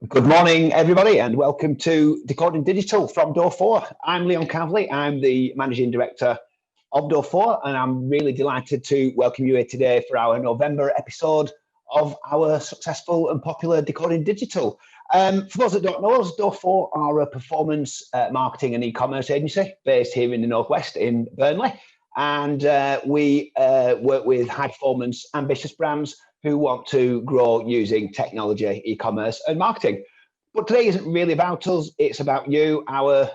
Good morning, everybody, and welcome to Decoding Digital from Door 4. I'm Leon Cavley. I'm the Managing Director of Door 4, and I'm really delighted to welcome you here today for our November episode of our successful and popular Decoding Digital. For those that don't know us, Door 4 are a performance marketing and e-commerce agency based here in the Northwest in Burnley, and we work with high-performance, ambitious brands who want to grow using technology, e-commerce and marketing. But today isn't really about us, it's about you, our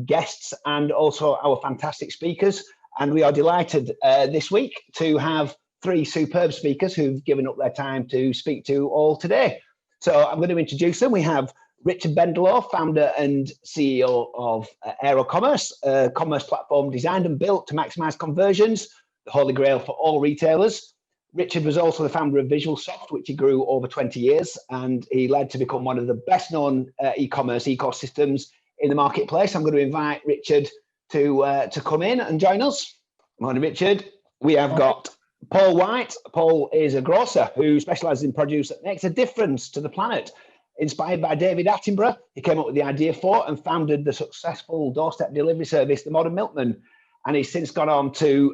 guests, and also our fantastic speakers. And we are delighted this week to have three superb speakers who've given up their time to speak to all today. So I'm going to introduce them. We have Richard Bendelow, founder and CEO of Aerocommerce, a commerce platform designed and built to maximize conversions, the holy grail for all retailers. Richard was also the founder of VisualSoft, which he grew over 20 years, and he led to become one of the best known e-commerce ecosystems in the marketplace. I'm going to invite Richard to come in and join us. Morning, Richard. We have got Paul White. Paul is a grocer who specializes in produce that makes a difference to the planet. Inspired by David Attenborough, he came up with the idea for and founded the successful doorstep delivery service, The Modern Milkman. And he's since gone on to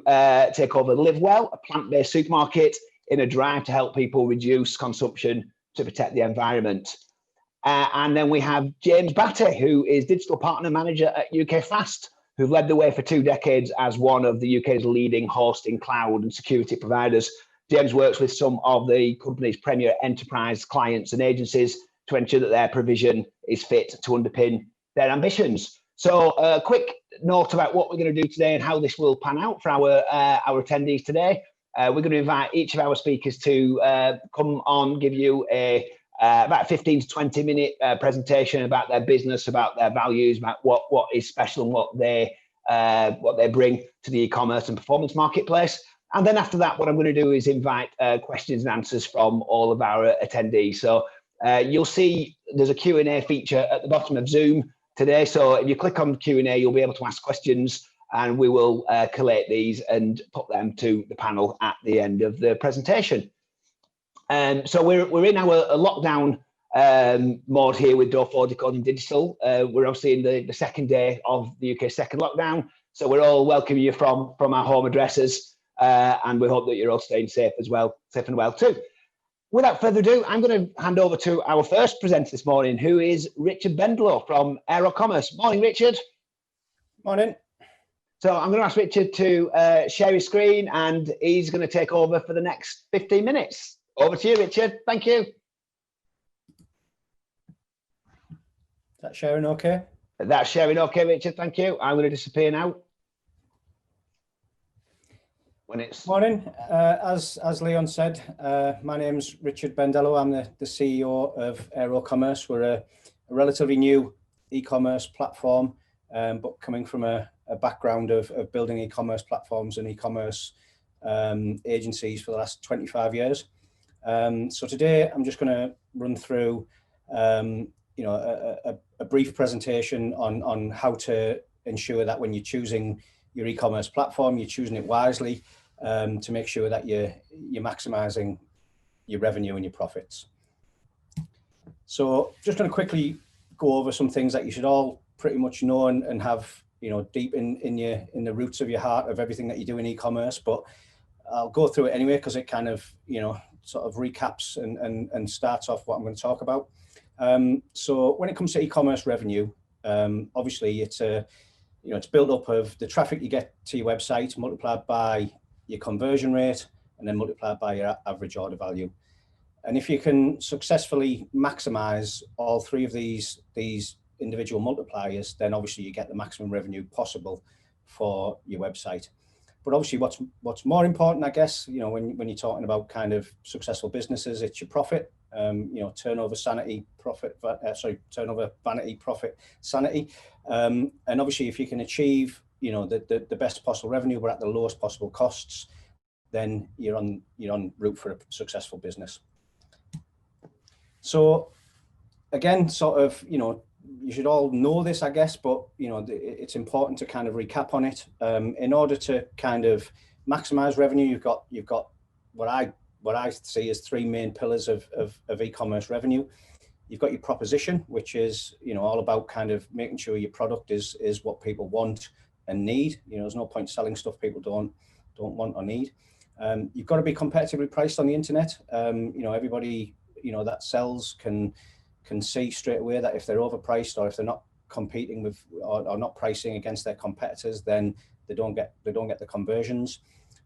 take over Live Well, a plant-based supermarket, in a drive to help people reduce consumption to protect the environment. And then we have James Batty, who is digital partner manager at UK Fast, who led the way for 2 decades as one of the UK's leading hosting, cloud and security providers. James works with some of the company's premier enterprise clients and agencies to ensure that their provision is fit to underpin their ambitions. So a quick note about what we're going to do today and how this will pan out for our attendees today. We're going to invite each of our speakers to come on, give you a about 15 to 20 minute presentation about their business, about their values, about what is special and what they bring to the e-commerce and performance marketplace. And then after that, what I'm going to do is invite questions and answers from all of our attendees. So you'll see there's a Q&A feature at the bottom of Zoom today. So if you click on Q&A, you'll be able to ask questions and we will collate these and put them to the panel at the end of the presentation. So we're in our lockdown mode here with Door 4 Decoding Digital. We're obviously in the second day of the UK's second lockdown. So we're all welcoming you from our home addresses and we hope that you're all staying safe and well too. Without further ado, I'm going to hand over to our first presenter this morning, who is Richard Bendelow from Aerocommerce. Morning, Richard. Morning. So I'm going to ask Richard to share his screen and he's going to take over for the next 15 minutes. Over to you, Richard. Thank you. Is that sharing okay? That's sharing okay, Richard. Thank you. I'm going to disappear now. Morning. As Leon said, my name's Richard Bendelow. I'm the CEO of Aerocommerce. We're a relatively new e-commerce platform, but coming from a background of building e-commerce platforms and e-commerce agencies for the last 25 years. So today I'm just going to run through a brief presentation on how to ensure that when you're choosing your e-commerce platform, you're choosing it wisely, to make sure that you're maximizing your revenue and your profits. So just going to quickly go over some things that you should all pretty much know and have deep in the roots of your heart of everything that you do in e-commerce, but I'll go through it anyway because it kind of sort of recaps and starts off what I'm going to talk about. So when it comes to e-commerce revenue, obviously it's built up of the traffic you get to your website multiplied by your conversion rate and then multiplied by your average order value. And if you can successfully maximize all three of these individual multipliers, then obviously you get the maximum revenue possible for your website. But obviously what's more important, I guess, when you're talking about kind of successful businesses, it's your profit, turnover, sanity, profit, turnover, vanity, profit, sanity. And obviously if you can achieve, the best possible revenue, but at the lowest possible costs, then you're on route for a successful business. So again, sort of, you should all know this, I guess, but it's important to kind of recap on it. In order to kind of maximize revenue, you've got what I see as three main pillars of e-commerce revenue. You've got your proposition, which is, all about kind of making sure your product is what people want and need. There's no point selling stuff people don't want or need. You've got to be competitively priced on the internet. Everybody, that sells can see straight away that if they're overpriced, or if they're not competing with or not pricing against their competitors, then they don't get the conversions.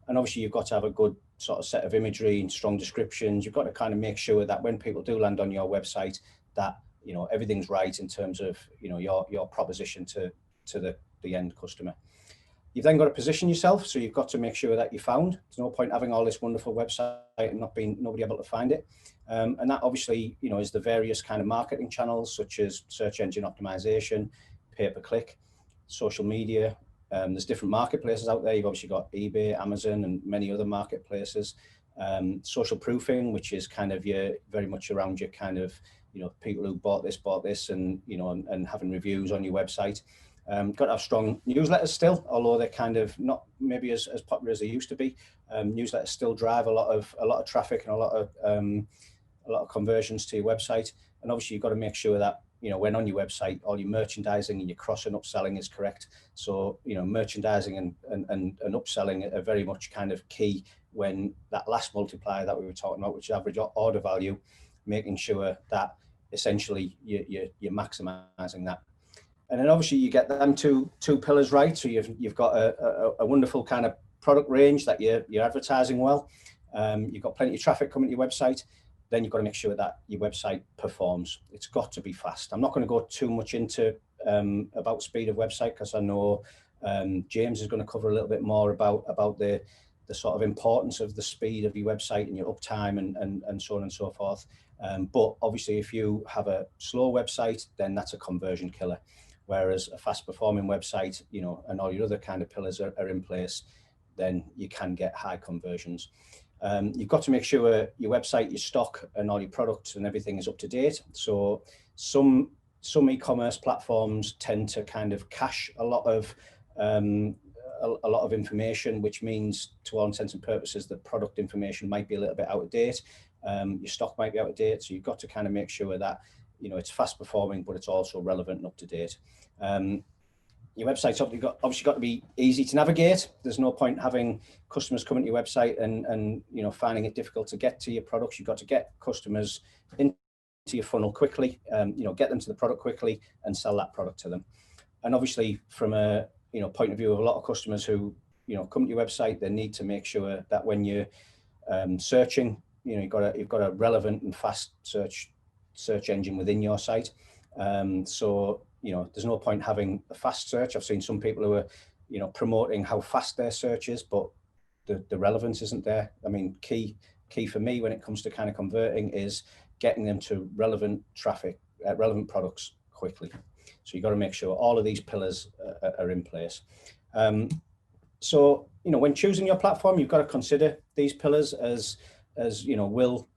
And obviously you've got to have a good sort of set of imagery and strong descriptions. You've got to kind of make sure that when people do land on your website, that everything's right in terms of your proposition to the end customer. You've then got to position yourself, so you've got to make sure that you're found. There's no point having all this wonderful website and nobody able to find it. And that obviously is the various kind of marketing channels, such as search engine optimization, pay-per-click, social media. There's different marketplaces out there. You've obviously got eBay, Amazon, and many other marketplaces. Social proofing, which is kind of very much around your kind of people who bought this, and and having reviews on your website. Got to have strong newsletters still, although they're kind of not maybe as popular as they used to be. Newsletters still drive a lot of traffic and a lot of conversions to your website. And obviously you've got to make sure that when on your website, all your merchandising and your cross and upselling is correct. So merchandising and upselling are very much kind of key when that last multiplier that we were talking about, which is average order value, making sure that essentially you're maximizing that. And then obviously you get them two pillars right. So you've got a wonderful kind of product range that you're advertising well. You've got plenty of traffic coming to your website. Then you've got to make sure that your website performs. It's got to be fast. I'm not going to go too much into about speed of website, because I know James is going to cover a little bit more about the sort of importance of the speed of your website and your uptime and so on and so forth. But obviously, if you have a slow website, then that's a conversion killer. Whereas a fast performing website, and all your other kind of pillars are in place, then you can get high conversions. You've got to make sure your website, your stock, and all your products and everything is up to date. So some e-commerce platforms tend to kind of cache a lot of information, which means, to all intents and purposes, the product information might be a little bit out of date. Your stock might be out of date. So you've got to kind of make sure that it's fast performing, but it's also relevant and up to date. Your website's obviously got to be easy to navigate. There's no point having customers coming to your website and finding it difficult to get to your products. You've got to get customers into your funnel quickly, get them to the product quickly and sell that product to them. And obviously from a point of view of a lot of customers who come to your website, they need to make sure that when you're searching, you've got a relevant and fast search engine within your site. So there's no point having a fast search. I've seen some people who are promoting how fast their search is, but the relevance isn't there. I mean, key for me when it comes to kind of converting is getting them to relevant traffic, relevant products quickly. So you've got to make sure all of these pillars are in place. So when choosing your platform, you've got to consider these pillars as will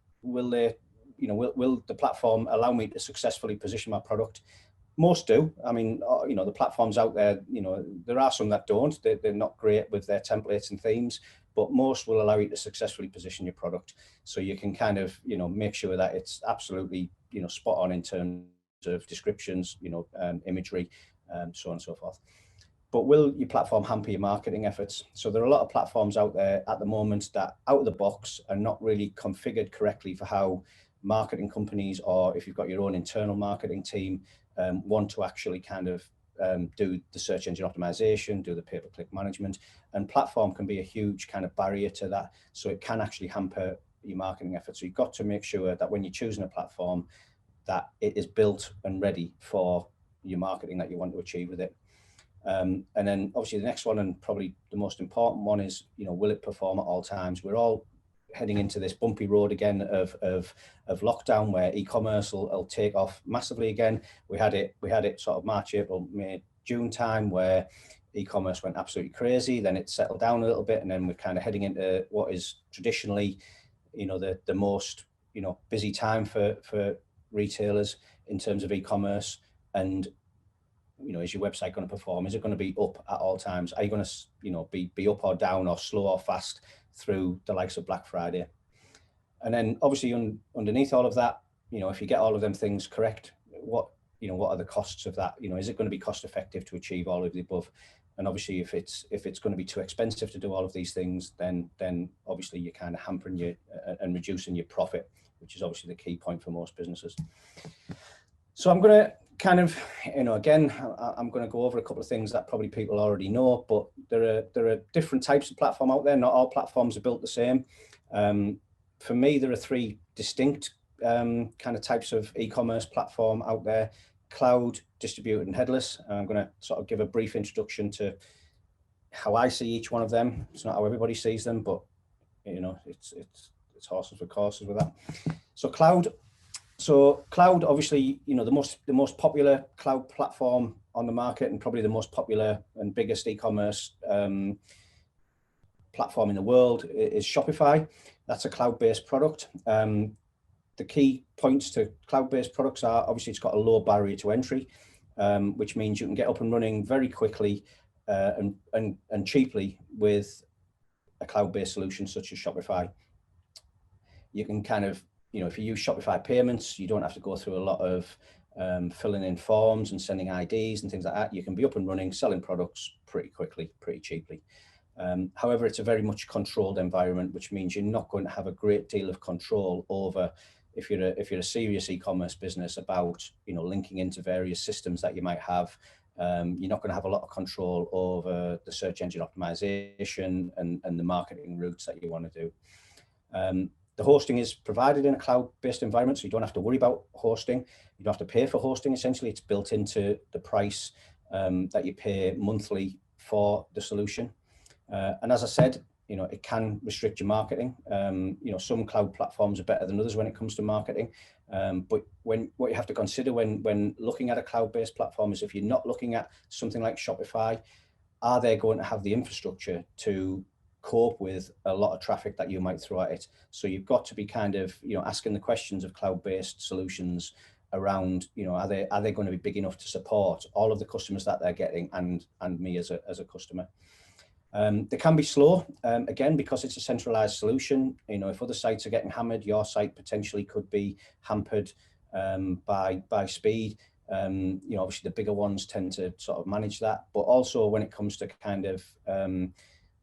the platform allow me to successfully position my product? Most do. I mean, the platforms out there, there are some that don't. They're not great with their templates and themes, but most will allow you to successfully position your product. So you can kind of, make sure that it's absolutely, spot on in terms of descriptions, imagery, so on and so forth. But will your platform hamper your marketing efforts? So there are a lot of platforms out there at the moment that out of the box are not really configured correctly for how marketing companies, or if you've got your own internal marketing team, want to actually kind of do the search engine optimization, do the pay-per-click management, and platform can be a huge kind of barrier to that. So it can actually hamper your marketing efforts. So you've got to make sure that when you're choosing a platform, that it is built and ready for your marketing that you want to achieve with it. And then obviously the next one, and probably the most important one, is, will it perform at all times? We're all heading into this bumpy road again of lockdown, where e-commerce will take off massively again. We had it sort of March, April, May, June time, where e-commerce went absolutely crazy. Then it settled down a little bit, and then we're kind of heading into what is traditionally, the most, busy time for retailers in terms of e-commerce. And is your website going to perform? Is it going to be up at all times? Are you going to, be up or down or slow or fast through the likes of Black Friday? And then obviously underneath all of that, if you get all of them things correct, what are the costs of that? Is it going to be cost effective to achieve all of the above? And obviously, if it's going to be too expensive to do all of these things, then obviously you're kind of hampering you and reducing your profit, which is obviously the key point for most businesses. So I'm going to kind of, again, I'm going to go over a couple of things that probably people already know, but there are different types of platform out there. Not all platforms are built the same. For me, there are three distinct kind of types of e-commerce platform out there: cloud, distributed, and headless. I'm going to sort of give a brief introduction to how I see each one of them. It's not how everybody sees them, but it's horses for courses with that. So cloud, obviously, the most popular cloud platform on the market, and probably the most popular and biggest e-commerce platform in the world, is Shopify. That's a cloud-based product. The key points to cloud-based products are, obviously, it's got a low barrier to entry, which means you can get up and running very quickly and cheaply with a cloud-based solution such as Shopify. You can kind of, if you use Shopify payments, you don't have to go through a lot of filling in forms and sending IDs and things like that. You can be up and running, selling products pretty quickly, pretty cheaply. However, it's a very much controlled environment, which means you're not going to have a great deal of control over, if you're a serious e-commerce business, about linking into various systems that you might have. You're not going to have a lot of control over the search engine optimization and the marketing routes that you want to do. The hosting is provided in a cloud-based environment, so you don't have to worry about hosting. You don't have to pay for hosting. Essentially, it's built into the price that you pay monthly for the solution. And as I said, it can restrict your marketing. Some cloud platforms are better than others when it comes to marketing. But what you have to consider when looking at a cloud-based platform is, if you're not looking at something like Shopify, are they going to have the infrastructure to cope with a lot of traffic that you might throw at it? So you've got to be kind of, asking the questions of cloud-based solutions around, are they going to be big enough to support all of the customers that they're getting and me as a customer? They can be slow, again, because it's a centralized solution. If other sites are getting hammered, your site potentially could be hampered by speed. Obviously the bigger ones tend to sort of manage that, but also when it comes to kind of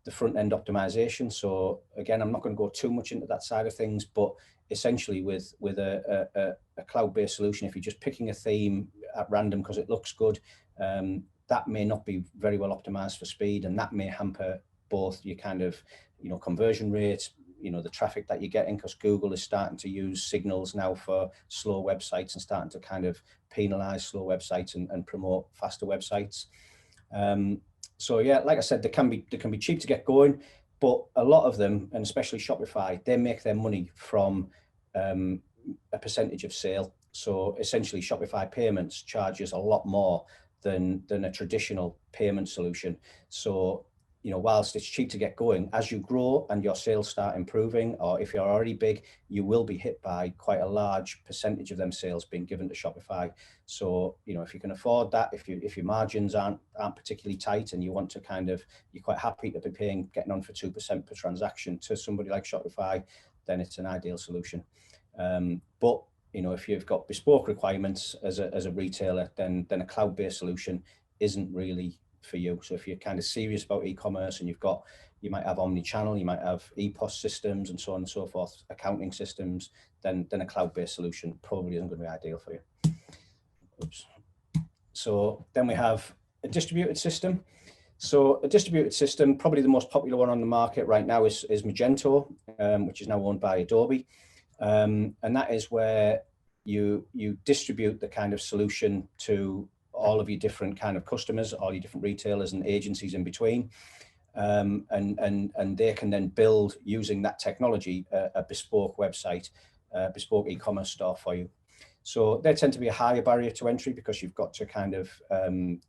the front end optimization. So again, I'm not going to go too much into that side of things, but essentially with a cloud-based solution, if you're just picking a theme at random because it looks good, that may not be very well optimized for speed, and that may hamper both your kind of conversion rates, the traffic that you're getting, because Google is starting to use signals now for slow websites and starting to kind of penalize slow websites and promote faster websites. So yeah, like I said, they can be cheap to get going, but a lot of them, and especially Shopify, they make their money from a percentage of sale. So essentially, Shopify payments charges a lot more than a traditional payment solution. So whilst it's cheap to get going, as you grow and your sales start improving, or if you're already big, you will be hit by quite a large percentage of them sales being given to Shopify. So if you can afford that, if your margins aren't particularly tight, and you want to you're quite happy to be getting on for 2% per transaction to somebody like Shopify, then it's an ideal solution. But if you've got bespoke requirements as a retailer, then a cloud-based solution isn't really for you. So if you're kind of serious about e-commerce, and you might have omni-channel, you might have EPOS systems and so on and so forth, accounting systems, then a cloud-based solution probably isn't going to be ideal for you. Oops. So then we have a distributed system. So a distributed system, probably the most popular one on the market right now is Magento, which is now owned by Adobe. And that is where you distribute the kind of solution to all of your different kind of customers, all your different retailers and agencies in between. And they can then build, using that technology, a bespoke website, bespoke e-commerce store for you. So they tend to be a higher barrier to entry because you've got to kind of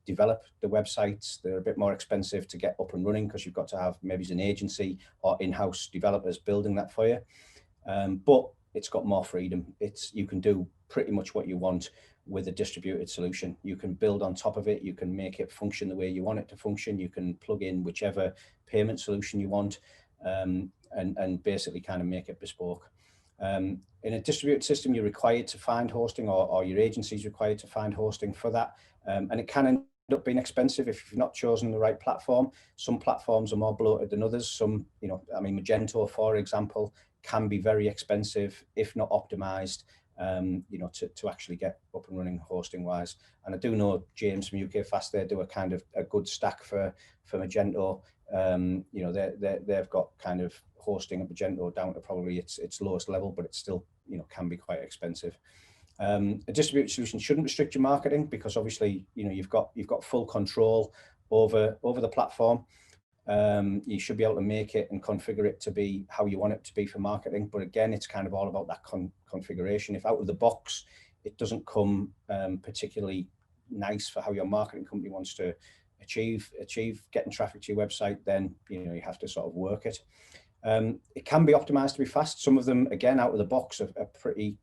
develop the websites. They're a bit more expensive to get up and running because you've got to have maybe an agency or in-house developers building that for you. But it's got more freedom. You can do pretty much what you want with a distributed solution. You can build on top of it. You can make it function the way you want it to function. You can plug in whichever payment solution you want, and basically kind of make it bespoke. In a distributed system, you're required to find hosting, or your agency is required to find hosting for that. And it can end up being expensive if you've not chosen the right platform. Some platforms are more bloated than others. Some, I mean, Magento, for example, can be very expensive if not optimized, to actually get up and running hosting wise. And I do know James from UK Fast, they do a good stack for Magento. They've got kind of hosting at Magento down to probably its lowest level, but it still, can be quite expensive. A distributed solution shouldn't restrict your marketing, because obviously, you've got full control over the platform. You should be able to make it and configure it to be how you want it to be for marketing. But again, it's kind of all about that configuration. If out of the box, it doesn't come particularly nice for how your marketing company wants to achieve getting traffic to your website, then you have to sort of work it. It can be optimized to be fast. Some of them, again, out of the box are pretty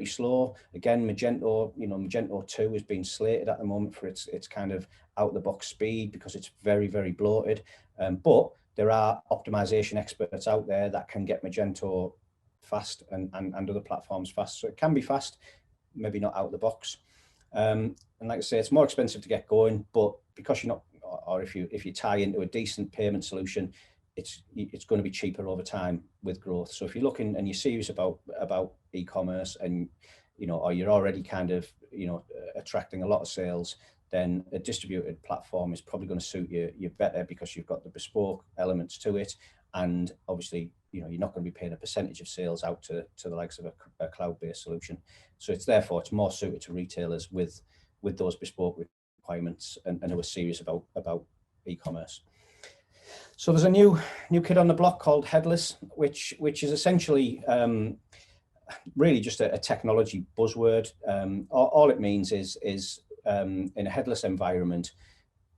slow. Again, Magento 2 has been slated at the moment for its kind of out of the box speed, because it's very, very bloated. But there are optimization experts out there that can get Magento fast and other platforms fast. So it can be fast, maybe not out of the box. And like I say, it's more expensive to get going, but because you're not, or if you tie into a decent payment solution, it's going to be cheaper over time with growth. So if you're looking and you're serious about e-commerce, and or you're already kind of attracting a lot of sales, then a distributed platform is probably going to suit you better, because you've got the bespoke elements to it, and obviously you're not going to be paying a percentage of sales out to the likes of a cloud-based solution. So it's more suited to retailers with those bespoke requirements and who are serious about e-commerce. So there's a new kid on the block called Headless, which is essentially really just a technology buzzword. All it means is in a headless environment,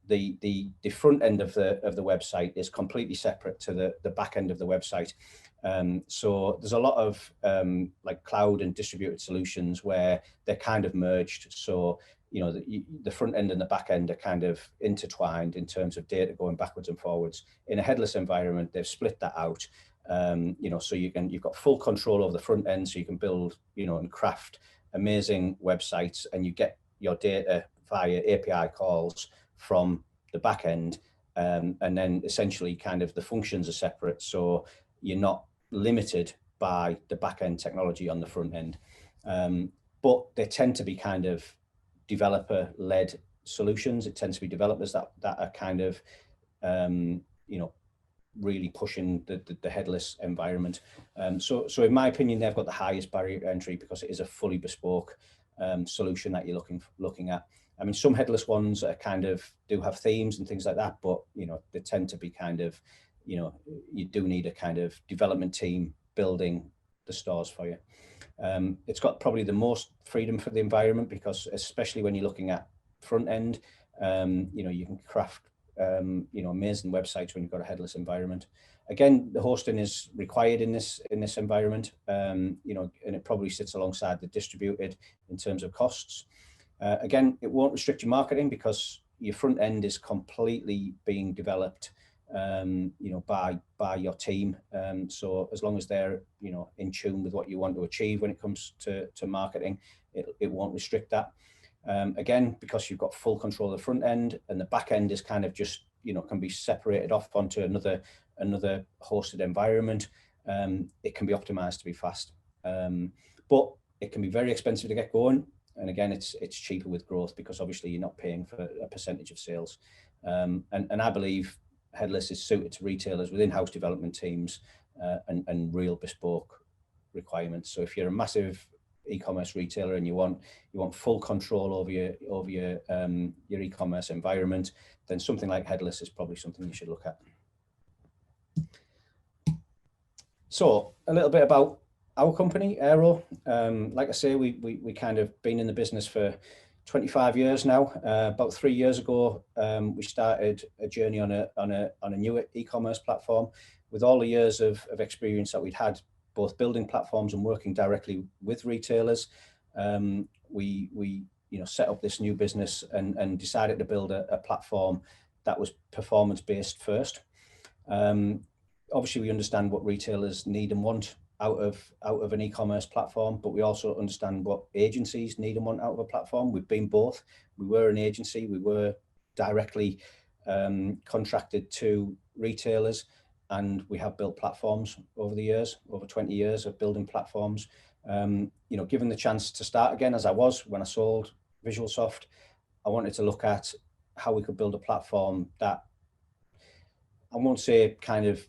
the front end of the website is completely separate to the back end of the website. So there's a lot of like cloud and distributed solutions where they're kind of merged. So the front end and the back end are kind of intertwined in terms of data going backwards and forwards. In a headless environment, they've split that out. So you've got full control over the front end, so you can build, and craft amazing websites, and you get your data via API calls from the back end. And then essentially kind of the functions are separate. So you're not limited by the back end technology on the front end. But they tend to be kind of developer-led solutions. It tends to be developers that are kind of, really pushing the headless environment. So in my opinion, they've got the highest barrier to entry, because it is a fully bespoke solution that you're looking at. I mean, some headless ones are kind of do have themes and things like that, but they tend to be kind of, you do need a kind of development team building the stores for you. It's got probably the most freedom for the environment, because especially when you're looking at front end, you can craft amazing websites when you've got a headless environment. Again, the hosting is required in this environment, and it probably sits alongside the distributed in terms of costs. Again, it won't restrict your marketing, because your front end is completely being developed by your team. So as long as they're in tune with what you want to achieve when it comes to marketing, it won't restrict that. Again, because you've got full control of the front end, and the back end is kind of just can be separated off onto another hosted environment. It can be optimized to be fast, but it can be very expensive to get going. And again, it's cheaper with growth, because obviously you're not paying for a percentage of sales. And I believe Headless is suited to retailers with in-house development teams and real bespoke requirements. So if you're a massive e-commerce retailer and you want full control over your e-commerce environment, then something like Headless is probably something you should look at. So a little bit about our company, Aero. Like I say, we kind of been in the business for 25 years now. About 3 years ago, we started a journey on a new e-commerce platform. With all the years of experience that we'd had, both building platforms and working directly with retailers, we set up this new business and decided to build a platform that was performance based first. Obviously, we understand what retailers need and want out of an e-commerce platform, but we also understand what agencies need and want out of a platform. We've been both. We were an agency. We were directly contracted to retailers, and we have built platforms over the years, over 20 years of building platforms. Given the chance to start again, as I was when I sold VisualSoft, I wanted to look at how we could build a platform that, I won't say kind of,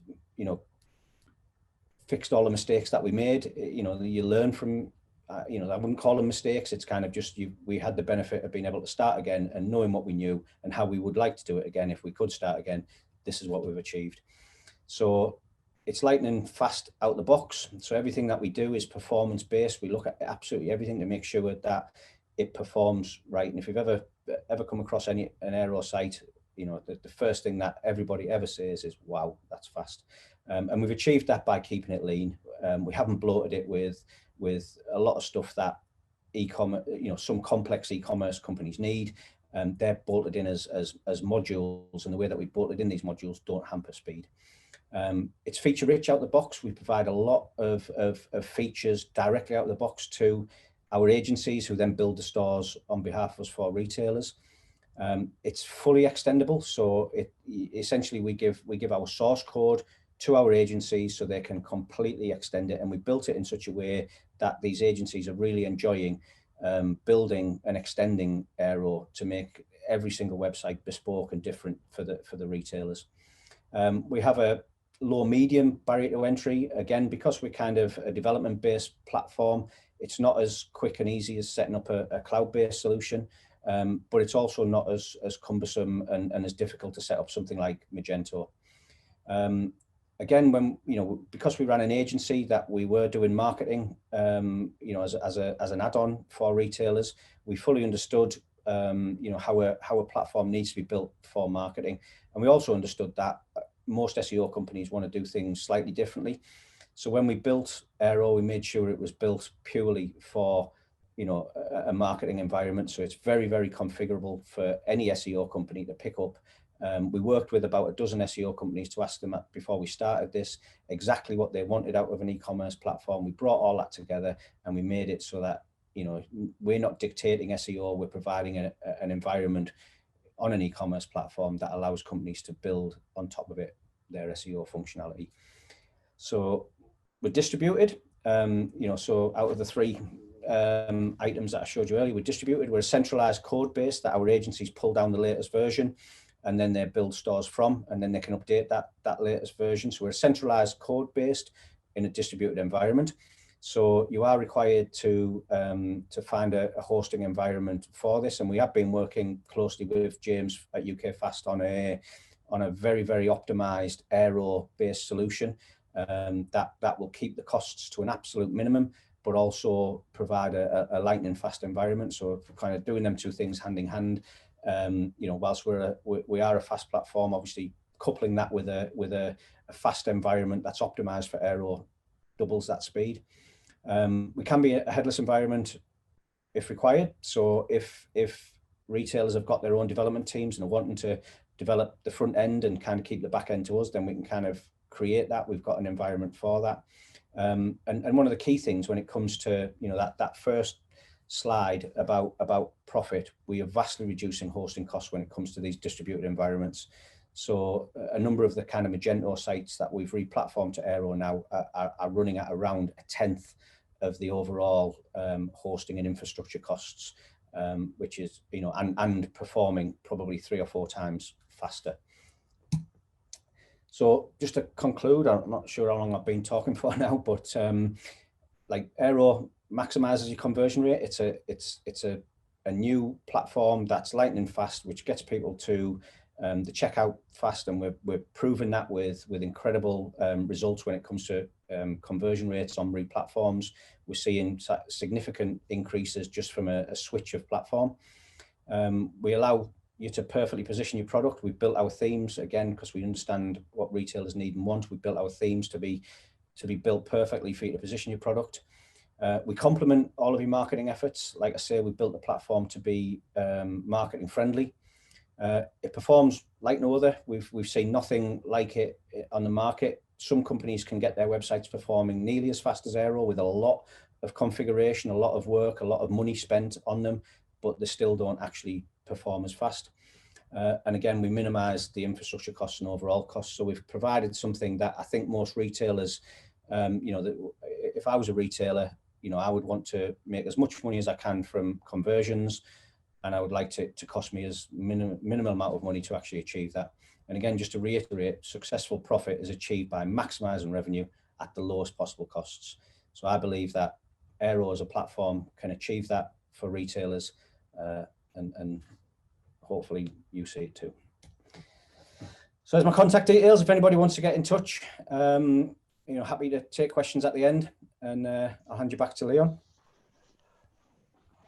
fixed all the mistakes that we made. You learn from, I wouldn't call them mistakes. It's kind of just, we had the benefit of being able to start again and knowing what we knew and how we would like to do it again. If we could start again, this is what we've achieved. So it's lightning fast out the box. So everything that we do is performance based. We look at absolutely everything to make sure that it performs right. And if you've ever come across an aero site, the first thing that everybody ever says is, wow, that's fast. And we've achieved that by keeping it lean. We haven't bloated it with a lot of stuff that e-commerce, some complex e-commerce companies need. They're bolted in as modules, and the way that we bolted in these modules don't hamper speed. It's feature rich out the box. We provide a lot of features directly out of the box to our agencies, who then build the stores on behalf of us for retailers. It's fully extendable, so essentially we give our source code to our agencies so they can completely extend it, and we built it in such a way that these agencies are really enjoying building and extending Aero to make every single website bespoke and different for the retailers. We have a low medium barrier to entry, again, because we're kind of a development based platform. It's not as quick and easy as setting up a cloud-based solution, but it's also not as cumbersome and as difficult to set up something like Magento. Again, because we ran an agency that we were doing marketing, as an add-on for retailers, we fully understood, how a platform needs to be built for marketing, and we also understood that most SEO companies want to do things slightly differently. So when we built Aero, we made sure it was built purely for, a marketing environment. So it's very, very configurable for any SEO company to pick up. We worked with about a dozen SEO companies to ask them before we started this exactly what they wanted out of an e-commerce platform. We brought all that together and we made it so that, we're not dictating SEO, we're providing an environment on an e-commerce platform that allows companies to build on top of it their SEO functionality. So we're distributed, so out of the three items that I showed you earlier, we're distributed. We're a centralized code base that our agencies pull down the latest version, and then they build stores from, and then they can update that latest version. So we're centralized code based in a distributed environment. So you are required to find a hosting environment for this, and we have been working closely with James at UK Fast on a very, very optimized Aero-based solution that will keep the costs to an absolute minimum, but also provide a lightning fast environment. So kind of doing them two things hand in hand. Whilst we are a fast platform, obviously coupling that with a fast environment that's optimized for Aero doubles that speed. We can be a headless environment if required. So if retailers have got their own development teams and are wanting to develop the front end and kind of keep the back end to us, then we can kind of create that. We've got an environment for that. And one of the key things when it comes to that first slide about profit, we are vastly reducing hosting costs when it comes to these distributed environments. So a number of the kind of Magento sites that we've replatformed to Aero now are running at around 1/10 of the overall hosting and infrastructure costs, which is and performing probably 3 or 4 times faster. So just to conclude, I'm not sure how long I've been talking for now, but like Aero maximizes your conversion rate. It's a new platform that's lightning fast, which gets people to the checkout fast, and we're proving that with incredible results when it comes to conversion rates on replatforms. We're seeing significant increases just from a switch of platform. We allow you to perfectly position your product. We've built our themes again because we understand what retailers need and want. We built our themes to be built perfectly for you to position your product. We complement all of your marketing efforts. Like I say, we built the platform to be marketing friendly. It performs like no other. We've seen nothing like it on the market. some companies can get their websites performing nearly as fast as Aero with a lot of configuration, a lot of work, a lot of money spent on them, but they still don't actually perform as fast. And again, we minimize the infrastructure costs and overall costs. So we've provided something that I think most retailers, if I was a retailer, I would want to make as much money as I can from conversions, and I would like to cost me as minimal amount of money to actually achieve that. And again, just to reiterate, successful profit is achieved by maximizing revenue at the lowest possible costs. So I believe that Aero as a platform can achieve that for retailers, and hopefully you see it too. So there's my contact details. If anybody wants to get in touch, happy to take questions at the end, and I'll hand you back to Leon.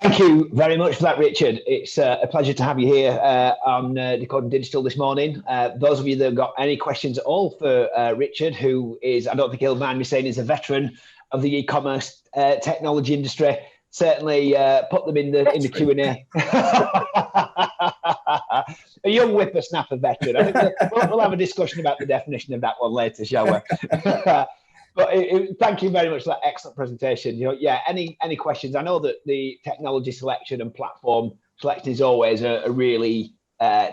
Thank you very much for that, Richard. It's a pleasure to have you here on Decoding Digital this morning. Those of you that have got any questions at all for Richard, who is, I don't think he'll mind me saying, is a veteran of the e-commerce technology industry, certainly put them in the Q&A. A young whippersnapper veteran. I think we'll have a discussion about the definition of that one later, shall we? But thank you very much for that excellent presentation. Any questions? I know that the technology selection and platform selection is always a really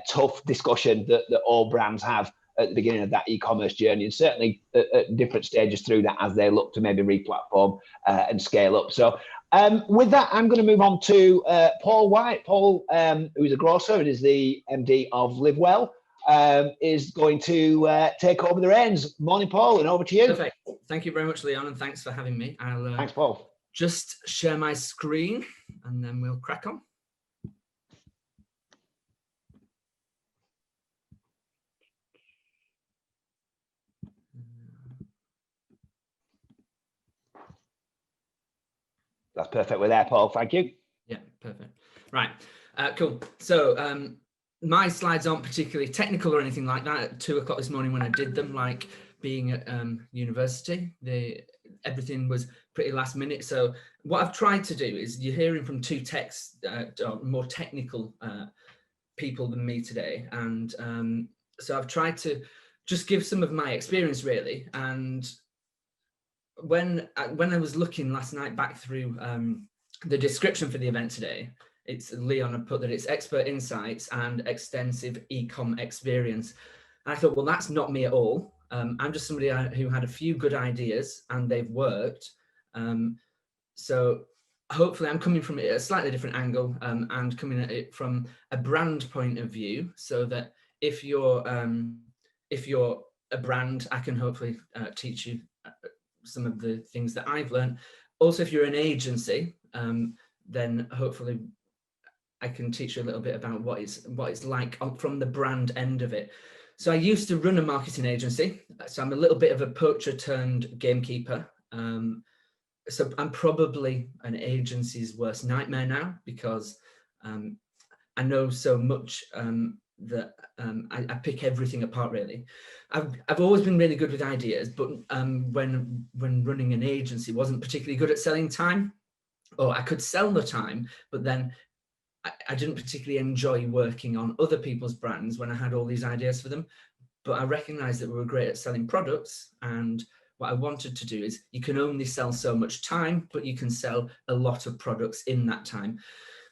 tough discussion that all brands have at the beginning of that e-commerce journey, and certainly at different stages through that as they look to maybe re-platform and scale up. So with that, I'm going to move on to Paul White. Paul, who is a grocer and is the MD of LiveWell, is going to take over the reins. Morning, Paul, and over to you. Perfect. Thank you very much, Leon, and thanks for having me. I'll Thanks, Paul. Just share my screen and then we'll crack on. That's perfect. We're there, Paul. Thank you. Yeah, perfect. Right. Cool. So my slides aren't particularly technical or anything like that. At 2 o'clock this morning when I did them, like being at university, everything was pretty last minute. So what I've tried to do is, you're hearing from two more technical people than me today. And so I've tried to just give some of my experience really. And when I was looking last night back through the description for the event today, it's Leon had put that it's expert insights and extensive e-com experience. And I thought, well, that's not me at all. I'm just somebody who had a few good ideas and they've worked. So hopefully I'm coming from a slightly different angle and coming at it from a brand point of view, so that if you're a brand, I can hopefully teach you some of the things that I've learned. Also, if you're an agency, then hopefully I can teach you a little bit about what it's like from the brand end of it. So I used to run a marketing agency, so I'm a little bit of a poacher turned gamekeeper. So I'm probably an agency's worst nightmare now, because I know so much that I pick everything apart really. I've always been really good with ideas, but when running an agency, wasn't particularly good at selling time, or I could sell the time, but then I didn't particularly enjoy working on other people's brands when I had all these ideas for them. But I recognized that we were great at selling products, and what I wanted to do is, you can only sell so much time, but you can sell a lot of products in that time.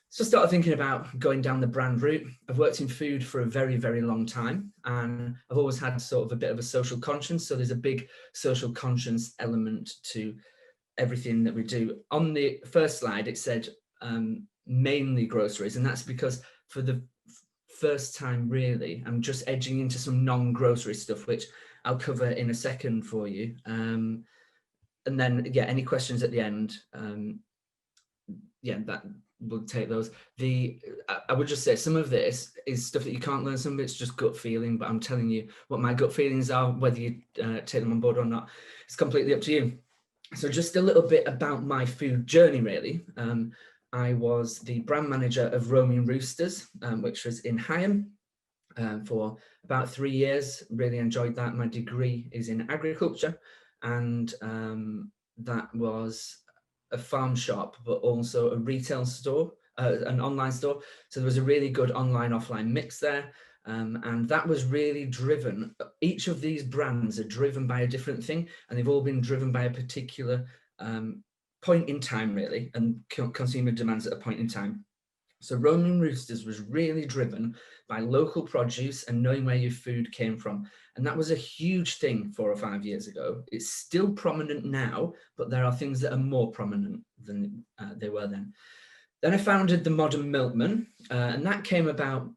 So I started thinking about going down the brand route. I've worked in food for a very, very long time, and I've always had sort of a bit of a social conscience. So there's a big social conscience element to everything that we do. On the first slide, it said mainly groceries, and that's because for the first time really, I'm just edging into some non-grocery stuff, which I'll cover in a second for you. And then, yeah, any questions at the end, yeah, that we'll take those. I would just say some of this is stuff that you can't learn, some of it's just gut feeling, but I'm telling you what my gut feelings are. Whether you take them on board or not, it's completely up to you. So just a little bit about my food journey really. I was the brand manager of Roaming Roosters, which was in Higham for about 3 years. Really enjoyed that. My degree is in agriculture, and that was a farm shop, but also a retail store, an online store. So there was a really good online offline mix there. And that was really driven. Each of these brands are driven by a different thing, and they've all been driven by a particular point in time, really, and consumer demands at a point in time. So Roaming Roosters was really driven by local produce and knowing where your food came from. And that was a huge thing 4 or 5 years ago. It's still prominent now, but there are things that are more prominent than they were then. Then I founded The Modern Milkman, and that came about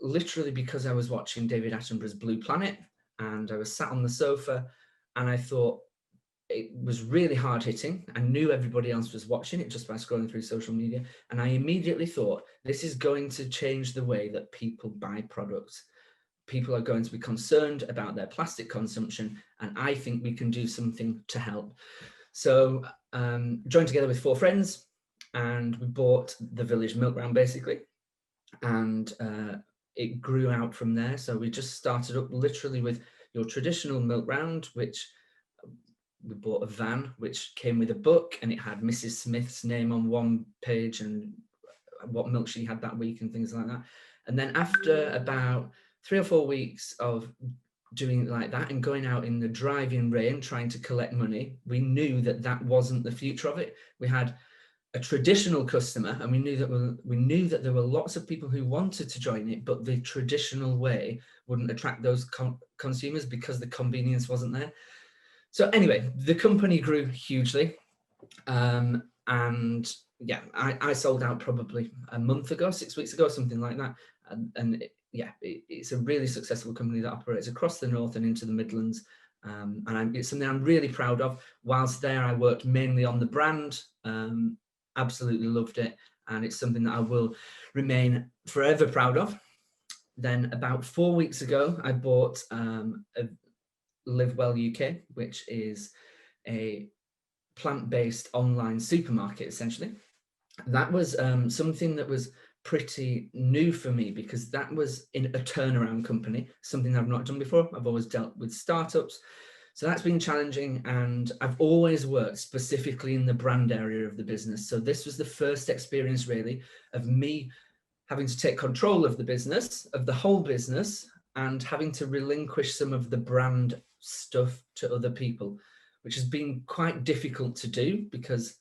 literally because I was watching David Attenborough's Blue Planet, and I was sat on the sofa, and I thought, it was really hard hitting. I knew everybody else was watching it just by scrolling through social media. And I immediately thought, this is going to change the way that people buy products. People are going to be concerned about their plastic consumption. And I think we can do something to help. So joined together with 4 friends, and we bought the village milk round basically. And it grew out from there. So we just started up literally with your traditional milk round, which we bought a van which came with a book, and it had Mrs. Smith's name on one page and what milk she had that week and things like that. And then after about 3 or 4 weeks of doing it like that and going out in the driving rain trying to collect money, we knew that that wasn't the future of it. We had a traditional customer, and we knew that there were lots of people who wanted to join it, but the traditional way wouldn't attract those consumers because the convenience wasn't there. So anyway, the company grew hugely, and yeah, I sold out probably a month ago, 6 weeks ago, something like that. And it's a really successful company that operates across the north and into the Midlands, and it's something I'm really proud of. Whilst there, I worked mainly on the brand, absolutely loved it, and it's something that I will remain forever proud of. Then about 4 weeks ago, I bought Live Well UK, which is a plant-based online supermarket, essentially. That was something that was pretty new for me, because that was in a turnaround company, something I've not done before. I've always dealt with startups, so that's been challenging, and I've always worked specifically in the brand area of the business. So this was the first experience really of me having to take control of the business, of the whole business, and having to relinquish some of the brand stuff to other people, which has been quite difficult to do, because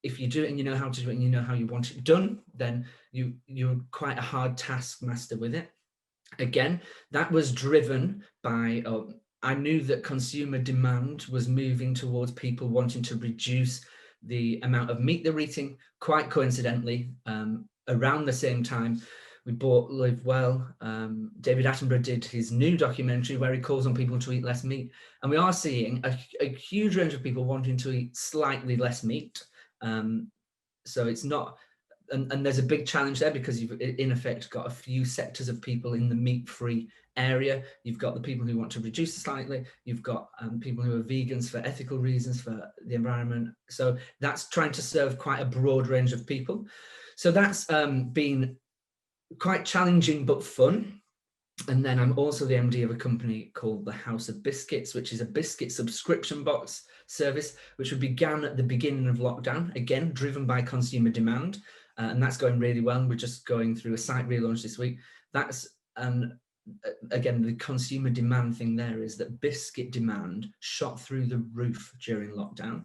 if you do it and you know how to do it and you know how you want it done, then you're quite a hard taskmaster with it. Again, that was driven by, I knew that consumer demand was moving towards people wanting to reduce the amount of meat they're eating. Quite coincidentally, around the same time, we bought Live Well. David Attenborough did his new documentary where he calls on people to eat less meat. And we are seeing a huge range of people wanting to eat slightly less meat. So it's not, and there's a big challenge there, because you've in effect got a few sectors of people in the meat-free area. You've got the people who want to reduce slightly. You've got people who are vegans for ethical reasons, for the environment. So that's trying to serve quite a broad range of people. So that's been quite challenging but fun. And then I'm also the MD of a company called The House of Biscuits, which is a biscuit subscription box service, which began at the beginning of lockdown, again driven by consumer demand, and that's going really well. We're just going through a site relaunch this week. That's again, the consumer demand thing there is that biscuit demand shot through the roof during lockdown,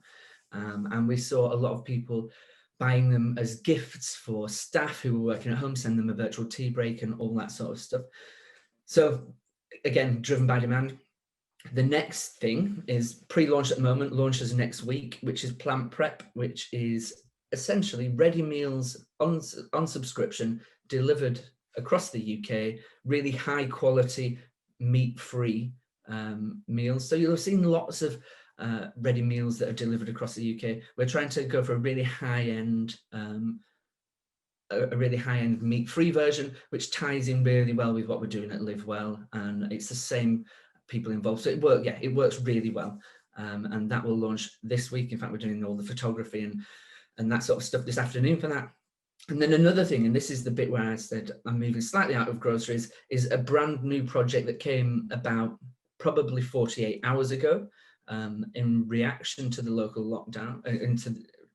and we saw a lot of people buying them as gifts for staff who were working at home, send them a virtual tea break and all that sort of stuff. So again, driven by demand. The next thing is pre-launch at the moment, launches next week, which is Plant Prep, which is essentially ready meals on subscription, delivered across the UK, really high quality, meat-free meals. So you'll have seen lots of ready meals that are delivered across the UK. We're trying to go for a really high-end meat-free version, which ties in really well with what we're doing at Live Well, and it's the same people involved. So it works really well, and that will launch this week. In fact, we're doing all the photography and that sort of stuff this afternoon for that. And then another thing, and this is the bit where I said I'm moving slightly out of groceries, is a brand new project that came about probably 48 hours ago, in reaction to the local lockdown,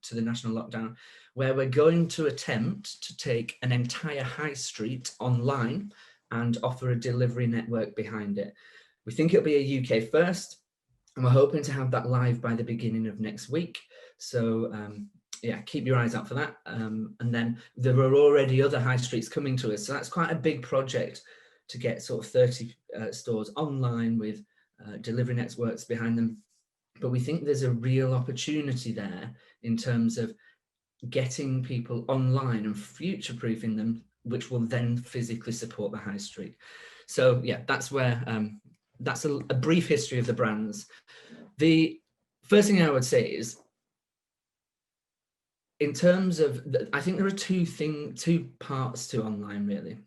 to the national lockdown, where we're going to attempt to take an entire high street online and offer a delivery network behind it. We think it'll be a UK first, and we're hoping to have that live by the beginning of next week. So yeah, keep your eyes out for that. And then there are already other high streets coming to us. So that's quite a big project to get sort of 30 stores online with delivery networks behind them. But we think there's a real opportunity there in terms of getting people online and future-proofing them, which will then physically support the high street. So yeah, that's where, that's a brief history of the brands. The first thing I would say is, in terms of, I think there are two parts to online really.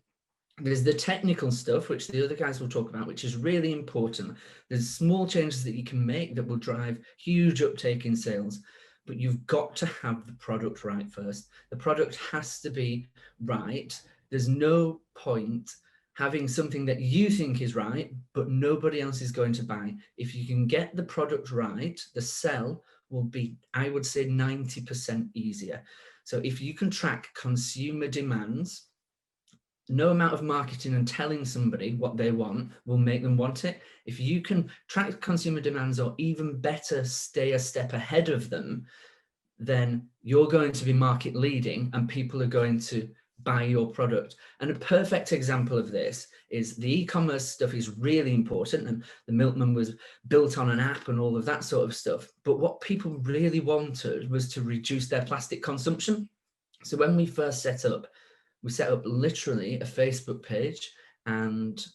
There's the technical stuff, which the other guys will talk about, which is really important. There's small changes that you can make that will drive huge uptake in sales, but you've got to have the product right first. The product has to be right. There's no point having something that you think is right, but nobody else is going to buy. If you can get the product right, the sell will be, I would say, 90% easier. So if you can track consumer demands, no amount of marketing and telling somebody what they want will make them want it. If you can track consumer demands, or even better, stay a step ahead of them, then you're going to be market leading and people are going to buy your product. And a perfect example of this is the e-commerce stuff is really important, and the Milkman was built on an app and all of that sort of stuff. But what people really wanted was to reduce their plastic consumption. So when we first set up, we set up literally a Facebook page and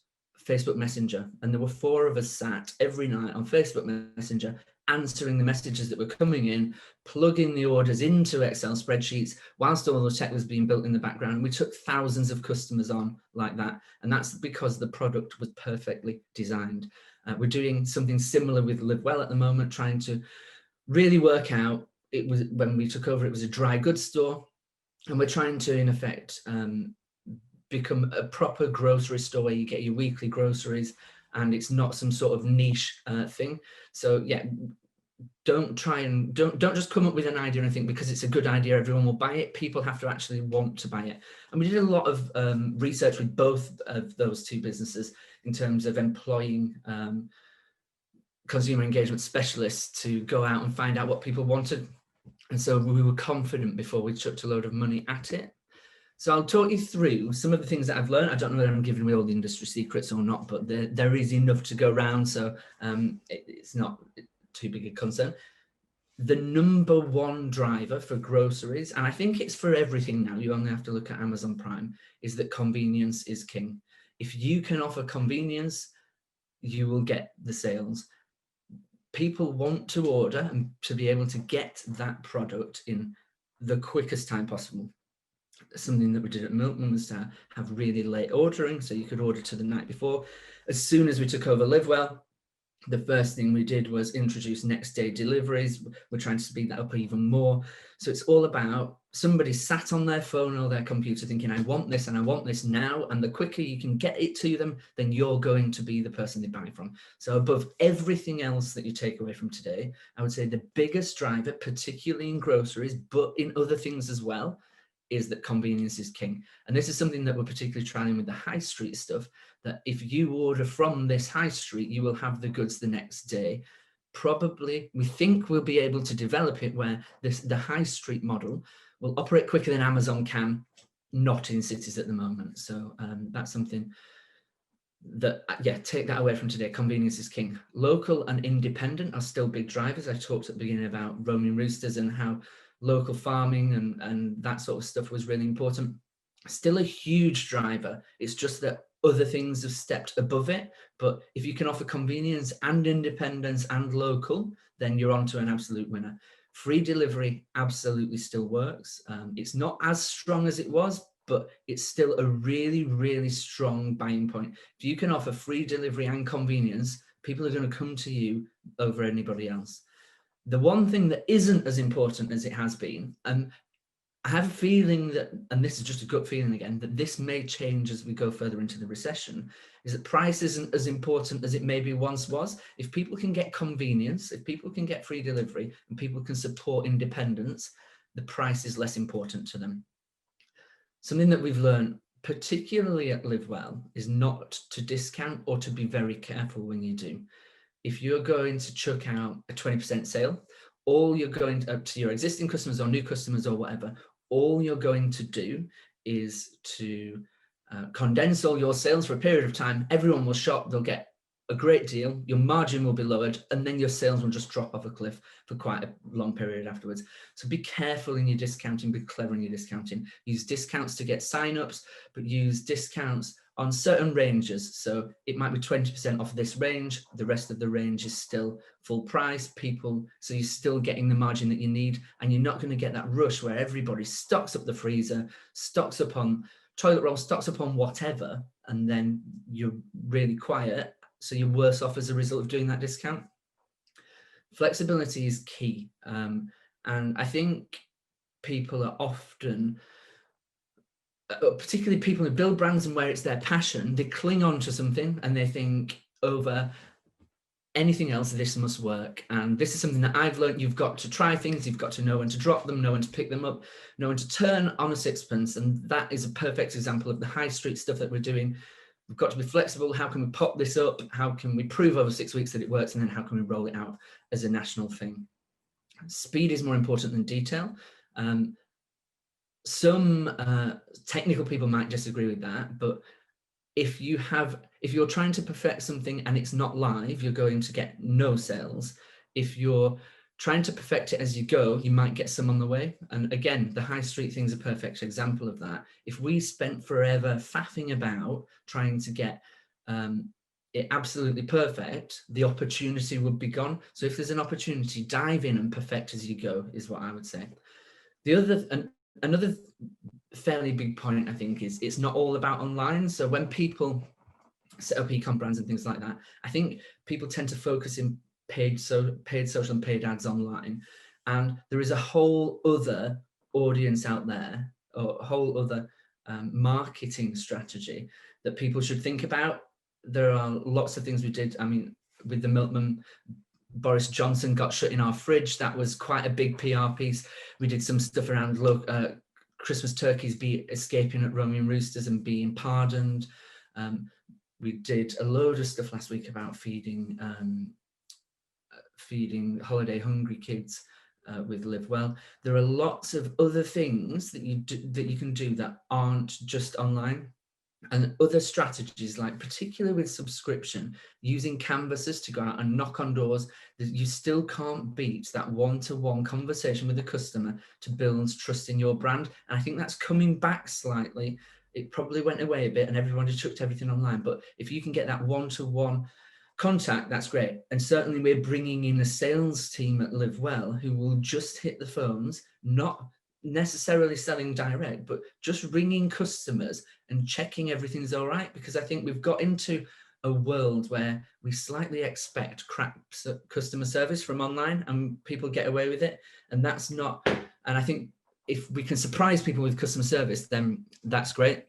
Facebook Messenger. And there were 4 of us sat every night on Facebook Messenger, answering the messages that were coming in, plugging the orders into Excel spreadsheets, whilst all the tech was being built in the background. We took thousands of customers on like that. And that's because the product was perfectly designed. We're doing something similar with Live Well at the moment, trying to really work out, it was, when we took over, it was a dry goods store. And we're trying to, in effect, become a proper grocery store where you get your weekly groceries and it's not some sort of niche thing. So yeah, don't just come up with an idea and think because it's a good idea everyone will buy it. People have to actually want to buy it. And we did a lot of research with both of those two businesses in terms of employing consumer engagement specialists to go out and find out what people wanted. And so we were confident before we chucked a load of money at it. So I'll talk you through some of the things that I've learned. I don't know whether I'm giving away all the industry secrets or not, but there is enough to go around. So it's not too big a concern. The number one driver for groceries, and I think it's for everything now, you only have to look at Amazon Prime, is that convenience is king. If you can offer convenience, you will get the sales. People want to order and to be able to get that product in the quickest time possible. Something that we did at Milkman was to have really late ordering, so you could order to the night before. As soon as we took over Live Well, the first thing we did was introduce next day deliveries. We're trying to speed that up even more. So it's all about somebody sat on their phone or their computer thinking, I want this and I want this now. And the quicker you can get it to them, then you're going to be the person they buy from. So above everything else that you take away from today, I would say the biggest driver, particularly in groceries, but in other things as well, is that convenience is king. And this is something that we're particularly trying with the high street stuff, that if you order from this high street, you will have the goods the next day. Probably, we think we'll be able to develop it where the high street model will operate quicker than Amazon can, not in cities at the moment. So that's something that, yeah, take that away from today. Convenience is king. Local and independent are still big drivers. I talked at the beginning about roaming roosters and how local farming and that sort of stuff was really important. Still a huge driver. It's just that other things have stepped above it. But if you can offer convenience and independence and local, then you're onto an absolute winner. Free delivery absolutely still works. It's not as strong as it was, but it's still a really, really strong buying point. If you can offer free delivery and convenience, people are going to come to you over anybody else. The one thing that isn't as important as it has been, and I have a feeling that, and this is just a gut feeling again, that this may change as we go further into the recession, is that price isn't as important as it maybe once was. If people can get convenience, if people can get free delivery, and people can support independence, the price is less important to them. Something that we've learned particularly at Live Well, is not to discount or to be very careful when you do. If you're going to chuck out a 20% sale, all you're going to your existing customers or new customers or whatever, all you're going to do is to condense all your sales for a period of time. Everyone will shop, they'll get a great deal, your margin will be lowered, and then your sales will just drop off a cliff for quite a long period afterwards. So be careful in your discounting, be clever in your discounting. Use discounts to get sign-ups, but use discounts on certain ranges. So it might be 20% off this range, the rest of the range is still full price, so you're still getting the margin that you need, and you're not going to get that rush where everybody stocks up the freezer, stocks up on toilet roll, stocks up on whatever, and then you're really quiet. So you're worse off as a result of doing that discount. Flexibility is key. And I think people are often, particularly people who build brands and where it's their passion, they cling on to something and they think over anything else, this must work. And this is something that I've learned. You've got to try things. You've got to know when to drop them, know when to pick them up, know when to turn on a sixpence. And that is a perfect example of the high street stuff that we're doing. We've got to be flexible. How can we pop this up? How can we prove over 6 weeks that it works? And then how can we roll it out as a national thing? Speed is more important than detail. Some technical people might disagree with that, but if you're trying to perfect something and it's not live, you're going to get no sales. If you're trying to perfect it as you go, you might get some on the way. And again, the high street thing's a perfect example of that. If we spent forever faffing about trying to get it absolutely perfect, the opportunity would be gone. So if there's an opportunity, dive in and perfect as you go, is what I would say. Another fairly big point, I think, is it's not all about online. So when people set up e-com brands and things like that, I think people tend to focus in paid social and paid ads online. And there is a whole other audience out there, or a whole other marketing strategy that people should think about. There are lots of things we did. I mean, with the milkman, Boris Johnson got shut in our fridge. That was quite a big PR piece. We did some stuff around Christmas turkeys escaping at roaming roosters and being pardoned. We did a load of stuff last week about feeding holiday hungry kids with Live Well. There are lots of other things that you can do that aren't just online. And other strategies, like particularly with subscription, using canvases to go out and knock on doors, that you still can't beat that one-to-one conversation with the customer to build trust in your brand. And I think that's coming back slightly. It probably went away a bit and everybody chucked everything online. But if you can get that one-to-one contact, that's great. And certainly we're bringing in a sales team at Live Well who will just hit the phones, not necessarily selling direct, but just ringing customers and checking everything's all right, because I think we've got into a world where we slightly expect crap customer service from online and people get away with it, and that's not. And I think if we can surprise people with customer service, then that's great.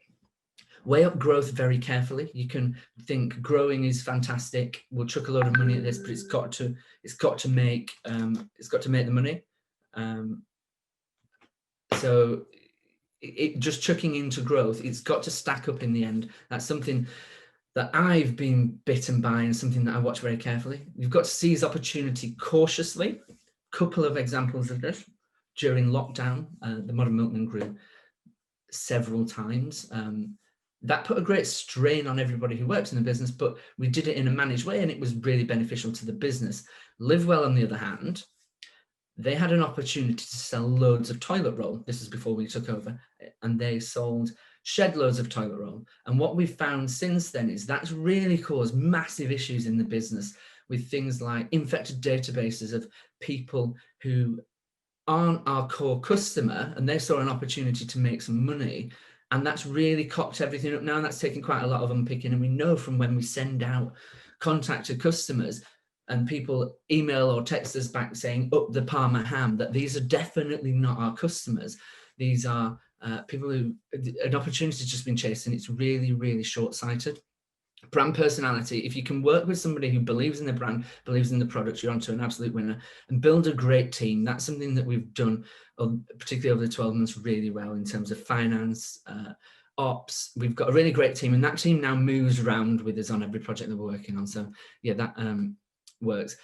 Weigh up growth very carefully. You can think growing is fantastic, we'll chuck a load of money at this, but it's got to make the money. So just chucking into growth, it's got to stack up in the end. That's something that I've been bitten by and something that I watch very carefully. You've got to seize opportunity cautiously. Couple of examples of this. During lockdown, the Modern Milkman grew several times. That put a great strain on everybody who works in the business, but we did it in a managed way and it was really beneficial to the business. Live Well, on the other hand, they had an opportunity to sell loads of toilet roll. This is before we took over, and they sold shed loads of toilet roll. And what we've found since then is that's really caused massive issues in the business with things like infected databases of people who aren't our core customer, and they saw an opportunity to make some money. And that's really cocked everything up now. And that's taken quite a lot of unpicking. And we know from when we send out contact to customers, and people email or text us back saying up the Parma ham, that these are definitely not our customers. These are people who an opportunity has just been chased, and it's really, really short-sighted. Brand personality. If you can work with somebody who believes in the brand, believes in the product, you're onto an absolute winner. And build a great team. That's something that we've done, particularly over the 12 months, really well in terms of finance, ops. We've got a really great team, and that team now moves around with us on every project that we're working on. So yeah, that works.